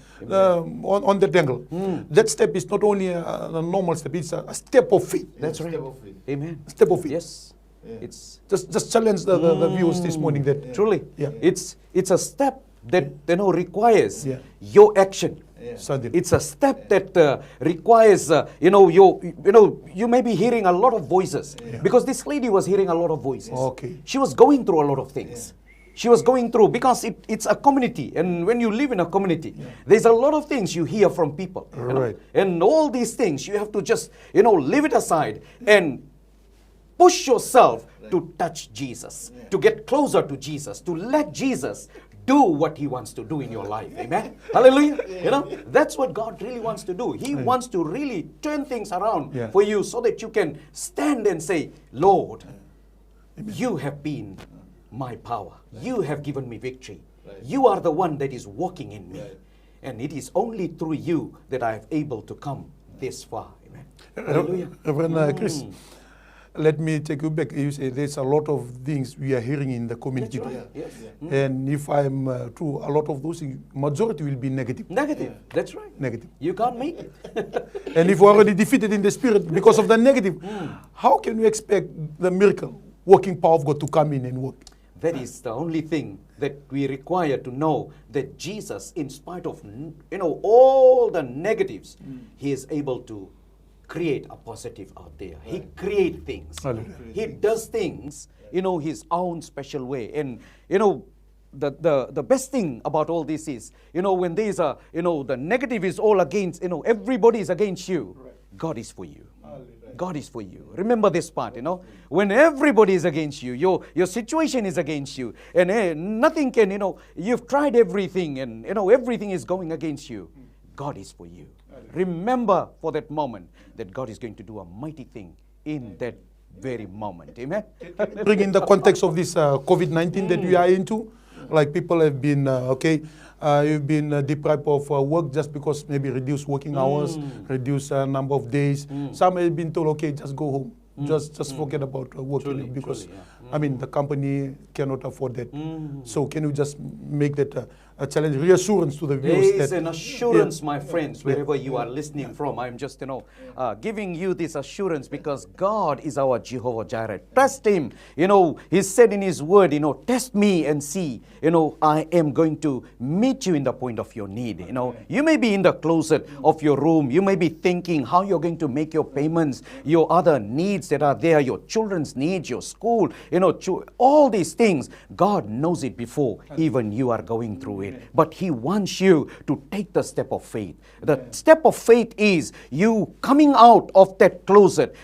on that angle. That step is not only a normal step; it's a step of faith. That's right. Amen. Step of faith. Yes. It's Just challenge the viewers this morning that truly. Yeah. It's a step that requires Yeah. your action. Sunday. It's a step that requires, you may be hearing a lot of voices. Because this lady was hearing a lot of voices. Okay. She was going through a lot of things. She was going through, because it's a community. And when you live in a community, there's a lot of things you hear from people. you know. Right. And all these things, you have to just, leave it aside and push yourself to touch Jesus, to get closer to Jesus, to let Jesus do what he wants to do in your life. Amen. Hallelujah. That's what God really wants to do. He wants to really turn things around for you so that you can stand and say, Lord, you have been my power. You have given me victory. You are the one that is working in me. And it is only through you that I am able to come this far. Amen. Hallelujah. Reverend Chris, let me take you back. You say there's a lot of things we are hearing in the community. That's right. Yes. And if I'm true, a lot of those things, majority will be negative. Negative. That's right. Negative. You can't make it. And if we're already defeated in the spirit because of the negative, how can we expect the miracle, working power of God to come in and work? That is the only thing that we require to know, that Jesus, in spite of all the negatives, he is able to create a positive out there. He creates things. Hallelujah. He does things, his own special way. And the best thing about all this is, when there's the negative is all against, everybody is against you, God is for you. God is for you. Remember this part, when everybody is against you, your situation is against you, and nothing can, you've tried everything, and everything is going against you. God is for you. Remember for that moment that God is going to do a mighty thing in that very moment. Amen. Bring in the context of this COVID-19 that we are into, like people have been you've been deprived of work just because maybe reduced working hours, reduced number of days. Some have been told, okay, just go home. Just forget about working because I mean the company cannot afford that. So can you just make that a challenge, reassurance to the viewers? There is an assurance, my friends, wherever you are listening from. I'm just giving you this assurance because God is our Jehovah Jireh. Trust him. He said in his word, test me and see, I am going to meet you in the point of your need. You may be in the closet of your room. You may be thinking how you're going to make your payments, your other needs that are there, your children's needs, your school, all these things. God knows it before even you are going through it. But he wants you to take the step of faith. The step of faith is you coming out of that closet,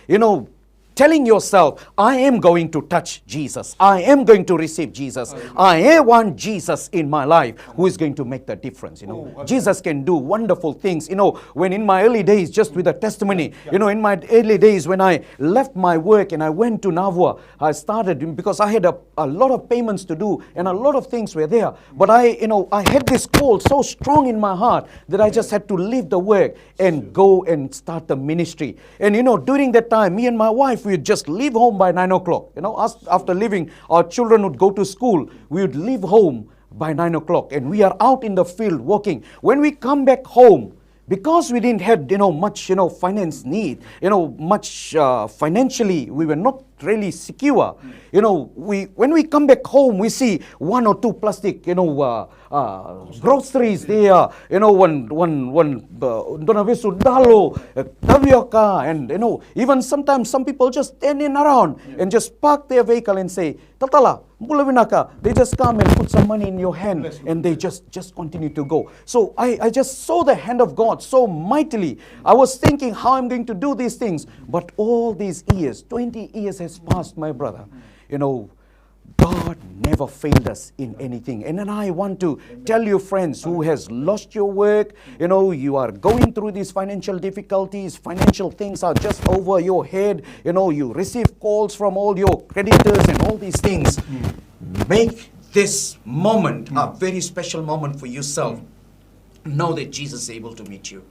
telling yourself, I am going to touch Jesus. I am going to receive Jesus. I want Jesus in my life who is going to make the difference. Jesus can do wonderful things. When in my early days, just with a testimony, in my early days when I left my work and I went to Navua, I started because I had a lot of payments to do and a lot of things were there. But I had this call so strong in my heart that I just had to leave the work and go and start the ministry. And during that time, me and my wife, we would just leave home by 9 o'clock. After leaving, our children would go to school. We would leave home by 9 o'clock and we are out in the field working. When we come back home, because we didn't have much finance need, much financially, we were not really secure. You know, when we come back home, we see 1 or 2 plastic, groceries there, one donavisu dalo, tavioka, and even sometimes some people just standing around and just park their vehicle and say, Tatala, Bulavinaka, they just come and put some money in your hand and they just continue to go. So I just saw the hand of God so mightily. I was thinking how I'm going to do these things. But all these years, 20 years has passed, my brother. God never failed us in anything. And then I want to tell you, friends, who has lost your work, you are going through these financial difficulties, financial things are just over your head, you receive calls from all your creditors and all these things. Make this moment a very special moment for yourself. Know that Jesus is able to meet you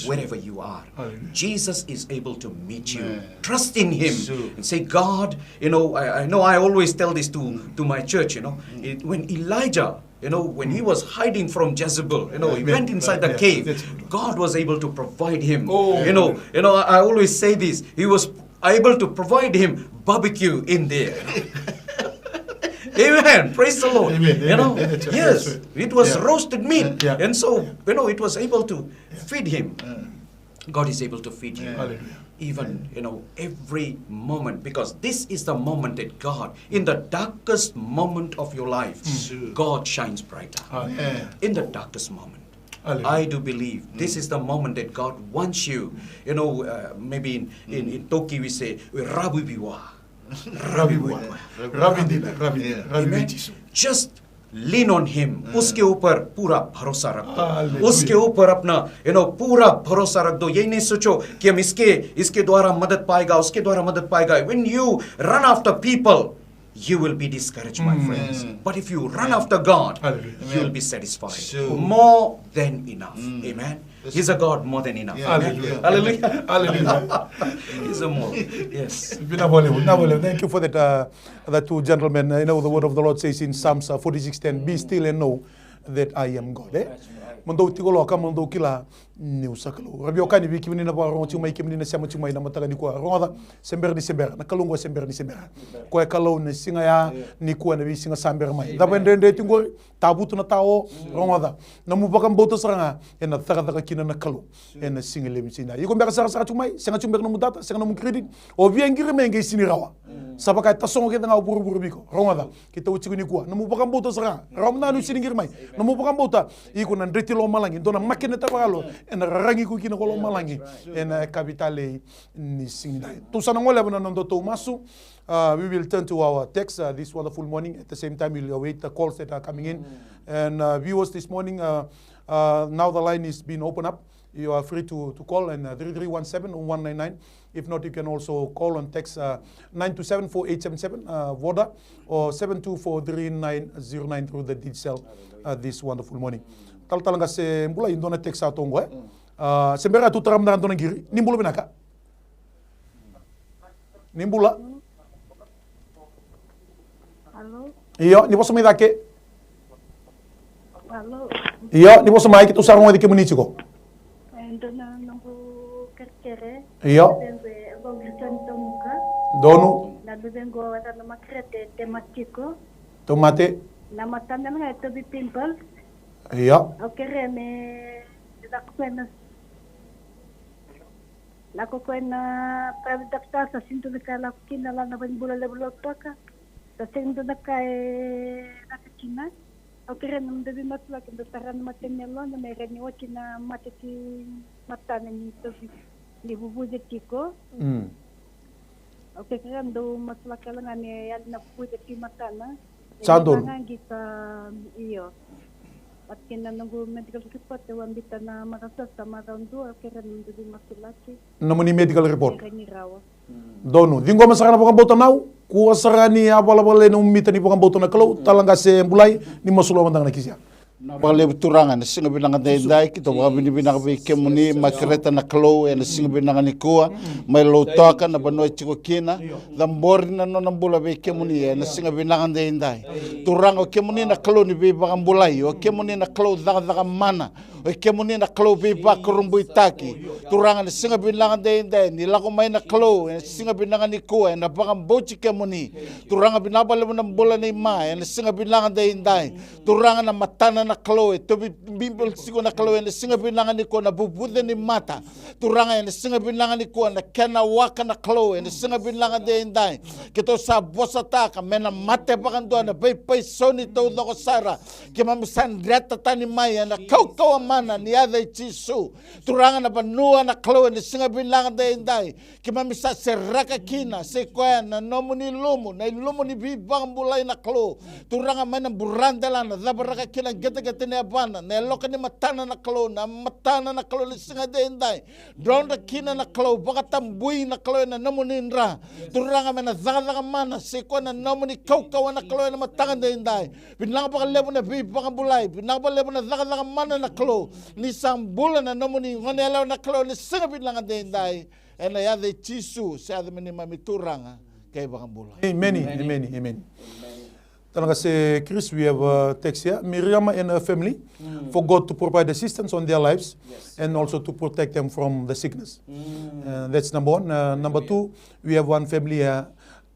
wherever you are. Jesus is able to meet you. Trust in Him and say, God, I know I always tell this to my church, when Elijah, when he was hiding from Jezebel, he went inside the cave. God was able to provide him. I always say this. He was able to provide him barbecue in there. Amen. Praise the Lord. Amen. Yes, it was roasted meat. And so, it was able to feed him. God is able to feed you. Even, every moment. Because this is the moment that God, in the darkest moment of your life, God shines brighter. In the darkest moment. I do believe this is the moment that God wants you. Maybe in Toki we say, Rabibiwa. Just lean on him. उसके ऊपर पूरा भरोसा रख दो. उसके ऊपर अपना पूरा भरोसा रख दो. यही नहीं सोचो कि हम इसके द्वारा मदद पाएगा, उसके द्वारा मदद पाएगा. When you run after people, you will be discouraged, my friends. But if you run after God, you will be satisfied. More than enough. Amen. He's a God more than enough. Hallelujah. Hallelujah. He's a more. Yes. Thank you for that, the two gentlemen. The word of the Lord says in Psalms 46:10, be still and know that I am God. Mando tigolo ka mando kila new sakalo. Rabio kani biki menina ba rongo chumai kemenina sama chumai na mataga ni kwa ronga sember ni sember na kalungo sember ni sember. Ko e kalau ni singa ya ni kwa na bi singa samber mai. Da bende tingo tabutu na tao ronga na mu bakam boto saranga ena taga kina na kalu ena singa le misina. Iko mbeka sara chumai singa chumber na mudata singa na mu credit o viengire menge sinirawa. Sabaka tasongo kita nga buru biko ronga kita uchi ni kwa na mu bakam boto saranga ramna nu siningir mai na mu bakam bota iko na ndreti lo malangi dona makene tabalo ena rangi ku kina ko lo malangi ena kapitale ni singai to sana ngole bana ndo to masu. We will turn to our text this wonderful morning. At the same time, we'll await the calls that are coming in. And viewers, this morning, now the line is being opened up. You are free to call and 3317-199. If not, you can also call on text 927-4877 VODA or 724-3909 through the digital this wonderful morning. Talanga se mbula indona text atongo sembera tutaram na ndona giri nimbula binaka nimbula. Halo. Iyo, ni posso me dar que? Halo. Iyo, ni posso mais que tu sabe onde que bonito go? Dona nungu kerkere. Iyo. Donu. Na bengo ada nama krete tematiko. Tomate. Nama tanda na to be pimple. Iyo. Okere me da kwena. La kwena private sa sinto de kala kina la na bula le blotoka. Sa sinto na kai na kina. Okere num de matla ke taran matenelo na me reni wakina mateti matana ni to ni bubu tiko. Okere ndo matla kala ngane ya na bubu ti matana. Sandon. Kita iyo. At kinanungo medical report wambita na marasa sa marondo okere num de matulaki. Namuni medical report. Donu, dingo masakana pokang boto nau, kuwa sarani abala-bala na umita ni pokang boto na kalau, talanga se Bulai, ni masulo mandang na kisya. Bale turangan singa binanga dai kita wa bini binanga be kemuni makreta na klo e na singa binanga ni kuwa mai lotaka na bano chiko kina dambor na no nambula be kemuni e na singa binanga dai turanga kemuni na klo ni be bagambulai o kemuni na klo daga mana o ke moni na klo be ba kurumbu itaki turanga na singa binlanga de ni lako mai na klo na singa binlanga ni ko na bakam bochi ke moni turanga binabale na bola ni mai na singa binlanga de indai turanga na matana na klo to bimbel sigo na klo na singa binlanga ni ko na bubude ni mata turanga na singa binlanga ni ko na kena waka na klo na singa binlanga de indai kito sa bosata ka mena mate bakando na pai pai soni to do sara ke mamisan reta tani mai na kau mana ni ada Jisu turanga na banua na klo na singa binlanga de indai ke mamisa seraka kina se koa na nomuni lumu na lumu ni bibang bulai na klo turanga mana burandela na zabaraka kina gete ne abana na loka ni matana na klo ni singa de indai dronda kina na klo baka tambui na klo na nomuni ndra turanga mana zaga mana se koa na nomuni kau na klo na matanga de indai binlanga baka lebu na bibang bulai binlanga baka lebu na zaga mana na klo ni sambula na nomuni ngonela na klo ni singa binlanga de indai ena ya de Jisu sa de meni mamituranga kay bakambula. Amen. Talaga say, Chris, we have a text here. Miriam and her family for God to provide assistance on their lives and also to protect them from the sickness. That's number one. Number two, we have one family here,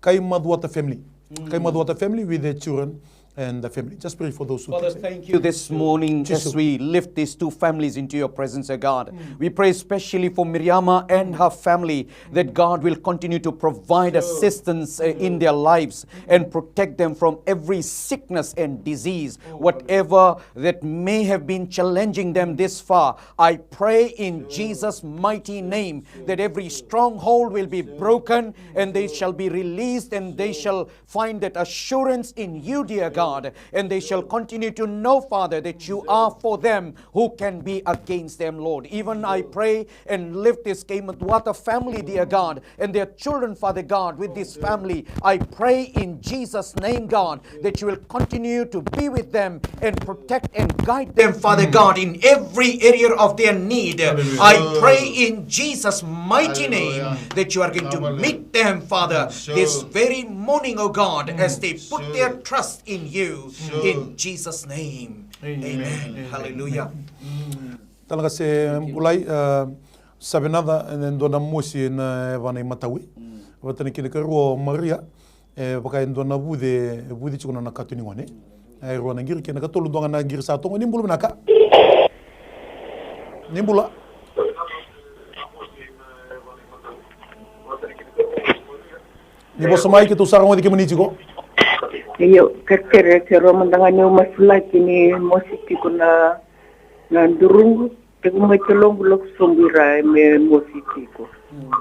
Kay Madwata family. Kay Madwata family with their children and the family. Just pray for those who Father, thank you this morning as we lift these two families into your presence, O God. We pray especially for Miriama and her family that God will continue to provide assistance in their lives and protect them from every sickness and disease, whatever that may have been challenging them this far. I pray in Jesus' mighty name that every stronghold will be broken and they shall be released and they shall find that assurance in you, dear God. And they shall continue to know, Father, that you are for them. Who can be against them, Lord? Even I pray and lift this Kaimatwata family, dear God, and their children, Father God, with this family. I pray in Jesus' name, God, that you will continue to be with them and protect and guide them, Father God, in every area of their need. I pray in Jesus' mighty name that you are going to meet them, Father, this very morning, oh God, as they put their trust in you. In Jesus' name. Amen. Hallelujah. Talaga se Bulai sabi nada ndona mosi na vana matawi. Watani kile karo Maria baka ndona bude chukuna na katuni wane. Ai rona ngir kena katolu ndonga na ngir sa tongo nimbulu naka. Nimbula. Nibo samai ke tu sarang wadi ke menichiko. Yo kakere ke romandanga nyo masula kini mositi kuna na ndurungu te kuma chelongu lok sombira me mositi ko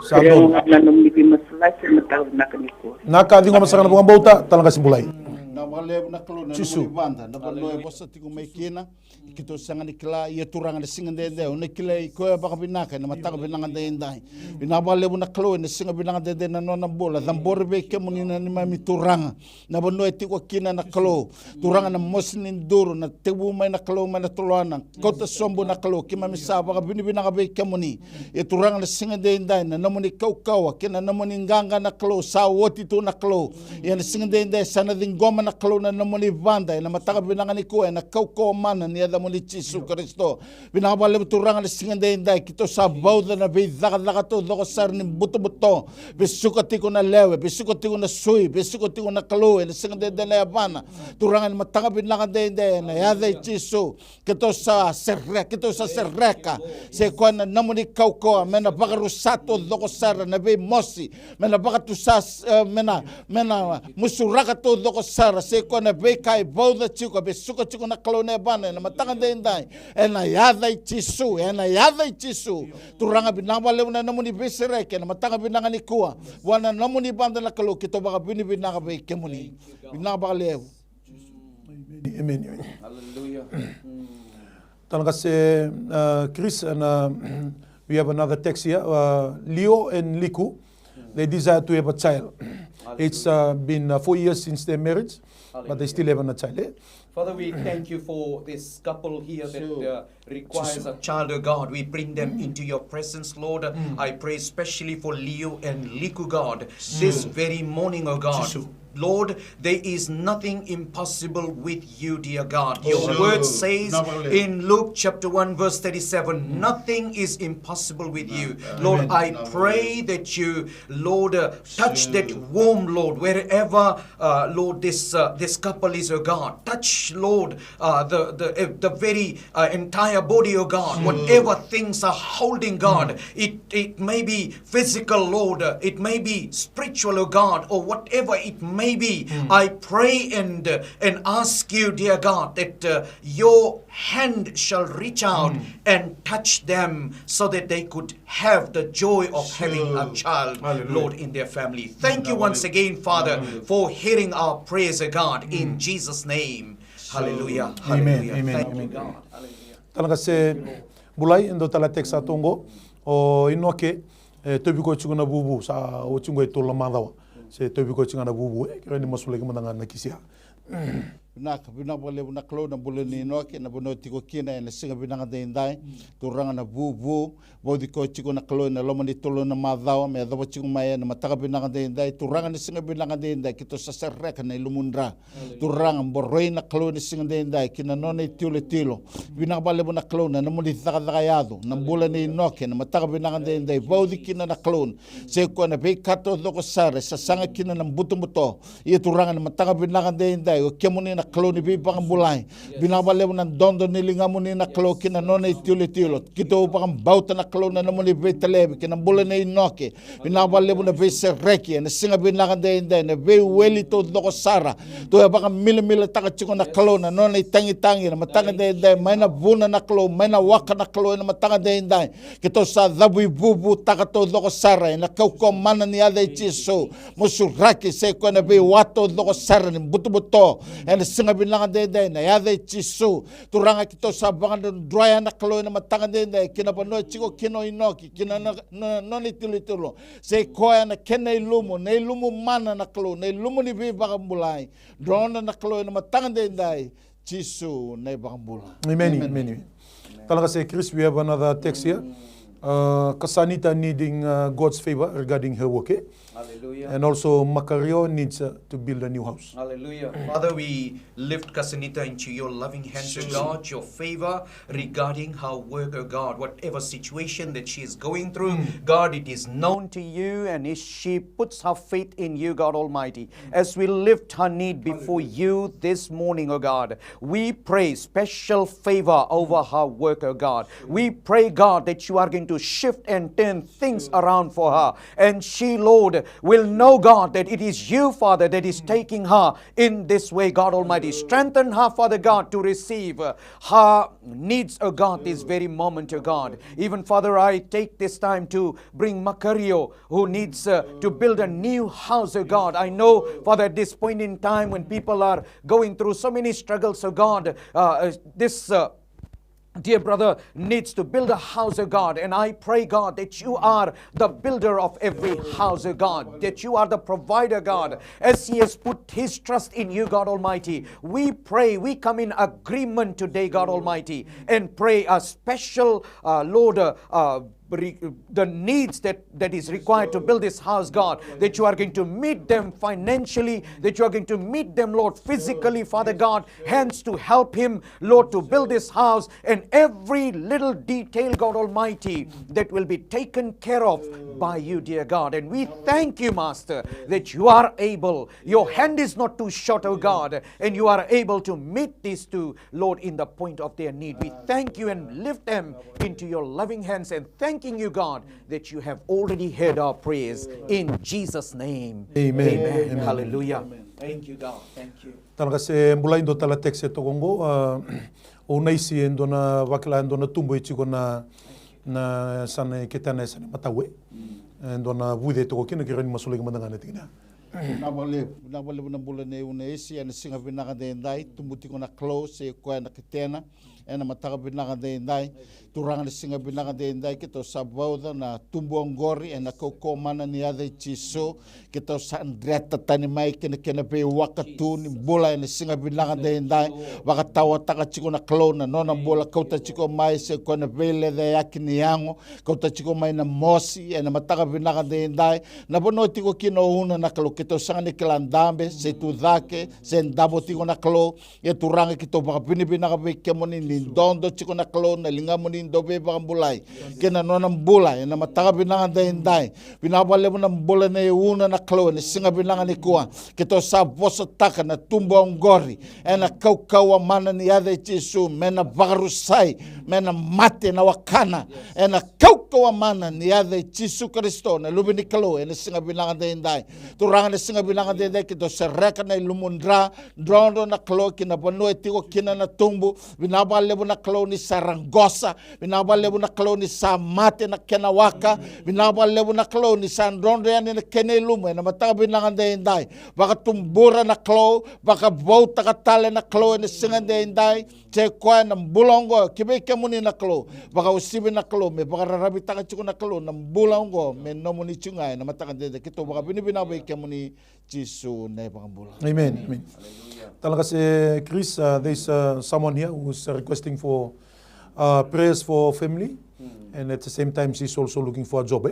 Sando na nomni bi masula ke mataw nakaniko naka dingo masakana bunga bauta talaga si Bulai. Na wale na klo na Jisu. banda na balo e bosa tiku mai kina kito sanga nikla ye turanga na singa de o nikla ko baka binaka na mataka binanga de ndai binabale na klo na singa binanga de na nona bola zambor be ke munina ni mami turanga na bano e tiku kina na klo turanga na mosnin duro na tebu mai na klo mai na tolana kota sombo na klo ki mami sa baka binanga be ke muni e turanga na singa de ndai na namoni kau kina namoni nganga na klo sa woti tu na klo ye na singa de ndai sana dingoma na klo na namoni vanda na mataka binanga ni ko na kau mana ni ada muli Jisu Kristo binabale turanga na singa de ndai kito sa bauda na be daga to do sar ni buto besukati ko na lewe besukati ko na sui besukati ko na klo na singa de na bana turanga na mataka binanga de ndai na ada Jisu kito sa serreka se ko na namoni kau mena bagarusato do sar na be mosi mena bagatusa mena musuraka to do sar se ko na be kai bauda chiko besukati ko na klo na bana na mataka de ndai ena yada Jisu turanga binanga le na namuni besereke na matanga binanga ni kuwa wana namuni banda na kalo kito baka binanga be kemuni binanga baka le Amen. Hallelujah. Talaga se Chris and we have another text here. Leo and Liku, they desire to have a child. It's been 4 years since their marriage, but they still have a child. Father, we thank you for this couple here that requires a child, oh God. We bring them into your presence, Lord. I pray especially for Leo and Liku, God, this very morning, oh God. Lord, there is nothing impossible with you, dear God. Your word says in Luke chapter 1 verse 37, nothing is impossible with you. Lord, I pray that you, Lord, touch that womb, Lord, wherever, Lord, this couple is, oh God. Touch, Lord, the very entire body, oh God. Whatever things are holding, God, it may be physical, Lord, it may be spiritual, oh God, or whatever it may be. I pray and ask you, dear God, that your hand shall reach out and touch them so that they could have the joy of having a child, Lord, in their family. Thank you once again, Father, for hearing our prayers, O God, in Jesus' name. Hallelujah. Hallelujah. Amen. Thank Amen. you, God. Talaga se bulai ndo tala teksa tongo o inoke tobi ko chungana bubu sa o chungo itola mandawa se tobi ko chungana bubu kira ni masule ke mandanga na kisia Nak bina boleh bina klo na boleh ni no ke na bono tiko kina na singa bina ngade indai turanga na bubu bodi ko chiko na klo na lomo ni tolo na madao me do chiko mai na mataka bina ngade indai turanga ni singa bina ngade indai kito sa serrek na ilumundra turanga borroi na klo ni singa de indai kina no ni tilo tilo bina boleh bina klo na mo ni taka yado na boleh ni no ke na mataka bina ngade indai bodi kina na klo se ko na be kato do ko sare sa sanga kina na buto buto ia turanga na mataka bina ngade indai o kemuni na klo ni bipang bulai binabale mo ng dondo nilinga mo ni na klo kina nona itiulo kito upang bauta na klo na naman ni betelebe kina bula na inoke binabale mo na bese reki na singa binakanda inday na be weli to doko sara to ya baka mila taka chiko na klo na nona itangi na matanganda inday may na buna na klo may na waka na klo na matanganda inday kito sa dabu bubu taka to doko sara na kauko mana ni aday chiso musuraki se ko na be wato doko sara ni buto and singa binlangan day na yada chisu turanga kito sa bangan draya na kalo na matangan day kinapano chiko kino inoki kina no ni tilo se koya na kena ilumo mana na kalo na ilumo ni bibang bulai drona na kalo na matangan day chisu na ibang bulai. Amen. Talaga say Chris, we have another text here. Kasanita needing God's favor regarding her work. Hallelujah. And also Macario needs to build a new house. Hallelujah. Father, we lift Kasanita into your loving hands, O God, your favor regarding her work, O God. Whatever situation that she is going through, God, it is known to you, and as she puts her faith in you, God Almighty, as we lift her need before you this morning, O God, we pray special favor over her work, O God. We pray, God, that you are going to shift and turn things around for her. And she, Lord, will know, God, that it is you, Father, that is taking her in this way, God Almighty. Strengthen her, Father God, to receive her needs, O God, this very moment, O God. Even, Father, I take this time to bring Macario, who needs to build a new house, O God. I know, Father, at this point in time when people are going through so many struggles, O God, this dear brother needs to build a house, O God, and I pray, God, that you are the builder of every house, O God, that you are the provider, God, as he has put his trust in you, God Almighty. We pray, we come in agreement today, God Almighty, and pray a special, Lord, the needs that is required to build this house, God, that you are going to meet them financially, that you are going to meet them, Lord, physically, Father God, hands to help him, Lord, to build this house, and every little detail, God Almighty, that will be taken care of by you, dear God. And we thank you, Master, that you are able, your hand is not too short, oh God, and you are able to meet these two, Lord, in the point of their need. We thank you and lift them into your loving hands, and thanking you, God, that you have already heard our prayers in Jesus' name. Amen. Hallelujah. Amen. Thank you, God. Thank you. Talaga se mulai ndo tala tekse tokongo o naisi ndo na wakila ndo na tumbo ichiko na sana ketana sana matawe ndo na vude toko kina kirani masule kemandanga netina. Nabale na bulan ne una esi ana singa binaka de ndai tumbuti kona close e ko na ketena na mataka binaka dendai turanga singa binaka dendai kita sabauda na tumbuang gori na koko mana ni ada chiso kita sandreta tani mai kena pe wakatu ni bola na singa binaka dendai waka tawa taka chiko na klona nona bola kauta chiko mai se kona vele de yakini yango kauta chiko mai na mosi na mataka binaka dendai na bono tiko kino una na kalo kita sanga ni kelandambe se tudake se ndabo tiko na kalo turanga kita baka binaka be kemoni ni dondo chiko na kalo na linga moni dobe baka bulai kena nona bulai na mataka binaka dendai binabale mo na bola na una na kalo na singa binaka ni kuwa kita sa vosa taka na tumbo ngori na kaukawa mana ni ade chisu mena varusai mena mate na wakana na kaukawa mana ni ade chisu Kristo na lubi ni kalo na singa binaka dendai turanga na singa binaka dendai kita sereka na ilumundra drondo na kalo kina banu etiko kina na tumbu binabale mo na kalo ni sarangosa binabale mo na kalo ni sa mate na kenawaka binabale mo na kalo ni sandrondo yan na kene lumo na mataka binaka dendai baka tumbura na kalo baka bauta katale na kalo na singa dendai te kwa na bulongo kibe kemuni na kalo baka usibe na kalo me baka rarabi taka chiko na kalo na bulongo me nomuni chungai na mataka dendai kito baka binibinabe kemuni chisu na baka bulongo. Amen. Amen. Talaga si Chris, there's someone here who's requesting for prayers for family, and at the same time she's also looking for a job.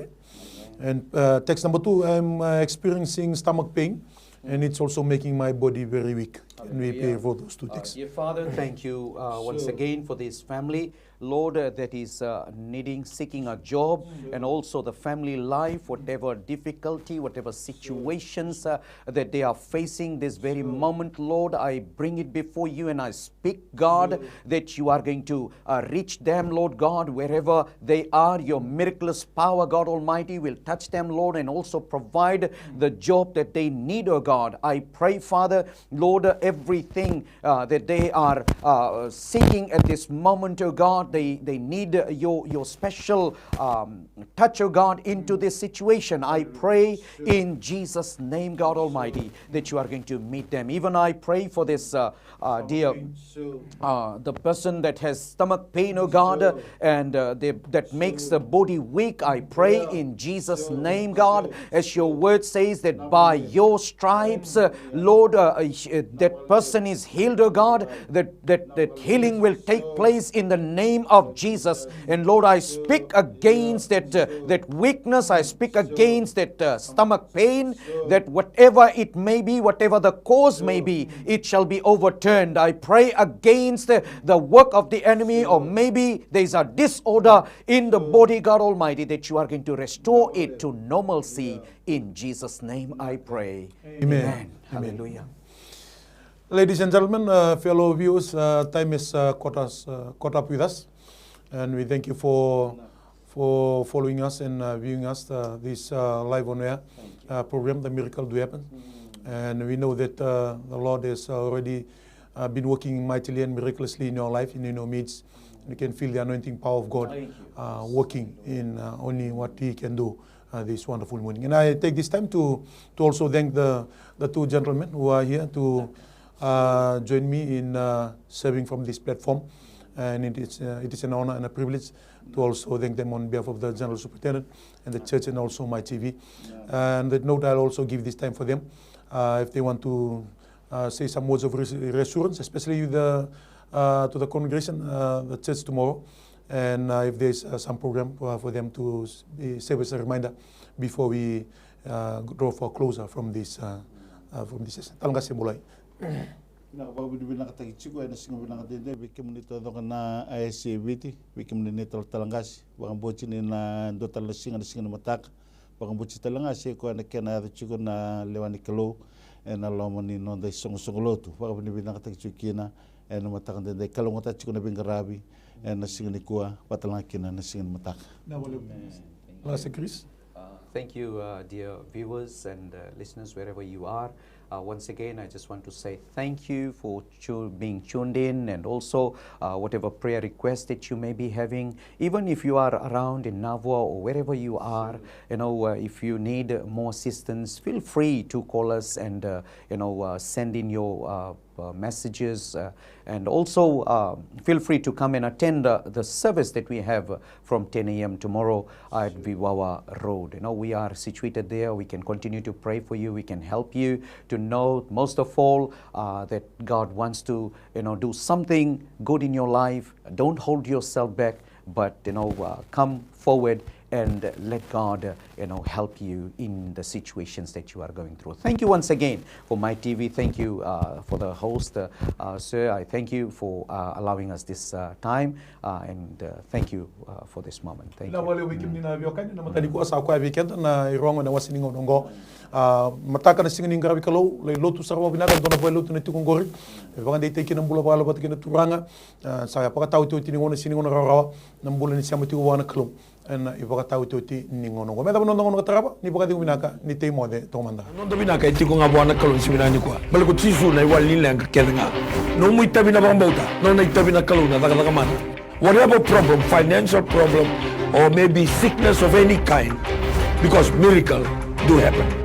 And text number 2, I'm experiencing stomach pain, and it's also making my body very weak. And we pray for those two texts. Dear Father, thank you once again for this family, Lord, that is seeking a job, and also the family life, whatever difficulty, whatever situations that they are facing this very moment, Lord, I bring it before you and I speak, God, that you are going to reach them, Lord God, wherever they are. Your miraculous power, God Almighty, will touch them, Lord, and also provide the job that they need, oh God. I pray, Father, Lord, everything that they are seeking at this moment, oh God, they need your special touch, oh God, into this situation. I pray in Jesus' name, God Almighty, that you are going to meet them. Even I pray for this the person that has stomach pain, oh God, and that makes the body weak. I pray in Jesus' name, God, as your word says that by your stripes, Lord, that person is healed, oh God, that healing will take place in the name of Jesus. And Lord, I speak against that weakness. I speak against that stomach pain, that whatever it may be, whatever the cause may be, it shall be overturned. I pray against the work of the enemy, or maybe there is a disorder in the body, God Almighty, that you are going to restore it to normalcy. In Jesus' name I pray. Amen. Hallelujah. Ladies and gentlemen, fellow viewers, time is caught up with us, and we thank you for following us and viewing us this live on air program, The Miracle Do Happen. And we know that the Lord has already been working mightily and miraculously in your life, in your midst. You can feel the anointing power of God working in only what He can do this wonderful morning. And I take this time to also thank the two gentlemen who are here to join me in serving from this platform, and it is an honor and a privilege to also thank them on behalf of the General Superintendent and the church, and also MaiTV. And that note, I'll also give this time for them if they want to say some words of reassurance, especially to the congregation, the church tomorrow, and if there's some program for them to serve as a reminder before we draw for a closer from this session. Ponijese Bulai. Nakapagod binakatagi chiko ay nasingabi na katinde bikim nito do kana ISCVT bikim nito talangasi baka bochi ni na do talasinga na matak baka bochi talangasi ko na kena chiko na lewani kalo na lomani no dai songolotu baka binakatagi chikina na matakan de kalongota chiko na bingarabi na singa ni kuwa patalangkina na singa matak. Chris. Thank you, dear viewers and listeners, wherever you are. Once again, I just want to say thank you for being tuned in, and also whatever prayer request that you may be having. Even if you are around in Navua or wherever you are, if you need more assistance, feel free to call us and send in your messages, and also feel free to come and attend the service that we have from 10 a.m. tomorrow at Viwawa Road. We are situated there. We can continue to pray for you. We can help you to know, most of all, that God wants to do something good in your life. Don't hold yourself back, but come forward and let God, help you in the situations that you are going through. Thank you once again for MaiTV. Thank you for the host, sir. I thank you for allowing us this time, and thank you for this moment. Thank you. Wale wiki mnina vyokan na matani ko sa kwa weekend na irongo na wasiningo nongo mataka na singin ngarabi kalo le lotu sarwa binaga dona boy lotu na tukungori vanga de teki na mbula bala bat kena turanga sa pa tau tu tiningo na siningo na rawa na mbula ni siamu tiku wana kalo en iboka tau tu ti ningo nongo meda bono nongo taraba ni boka tingu binaka ni te mode to manda nondo binaka tiku ngabwana kalo siminani kwa bal ko tisu na wal linlenga kedenga no mu itabina bambauta no na itabina kalo na daga mana. Whatever problem, financial problem, or maybe sickness of any kind, because miracle do happen.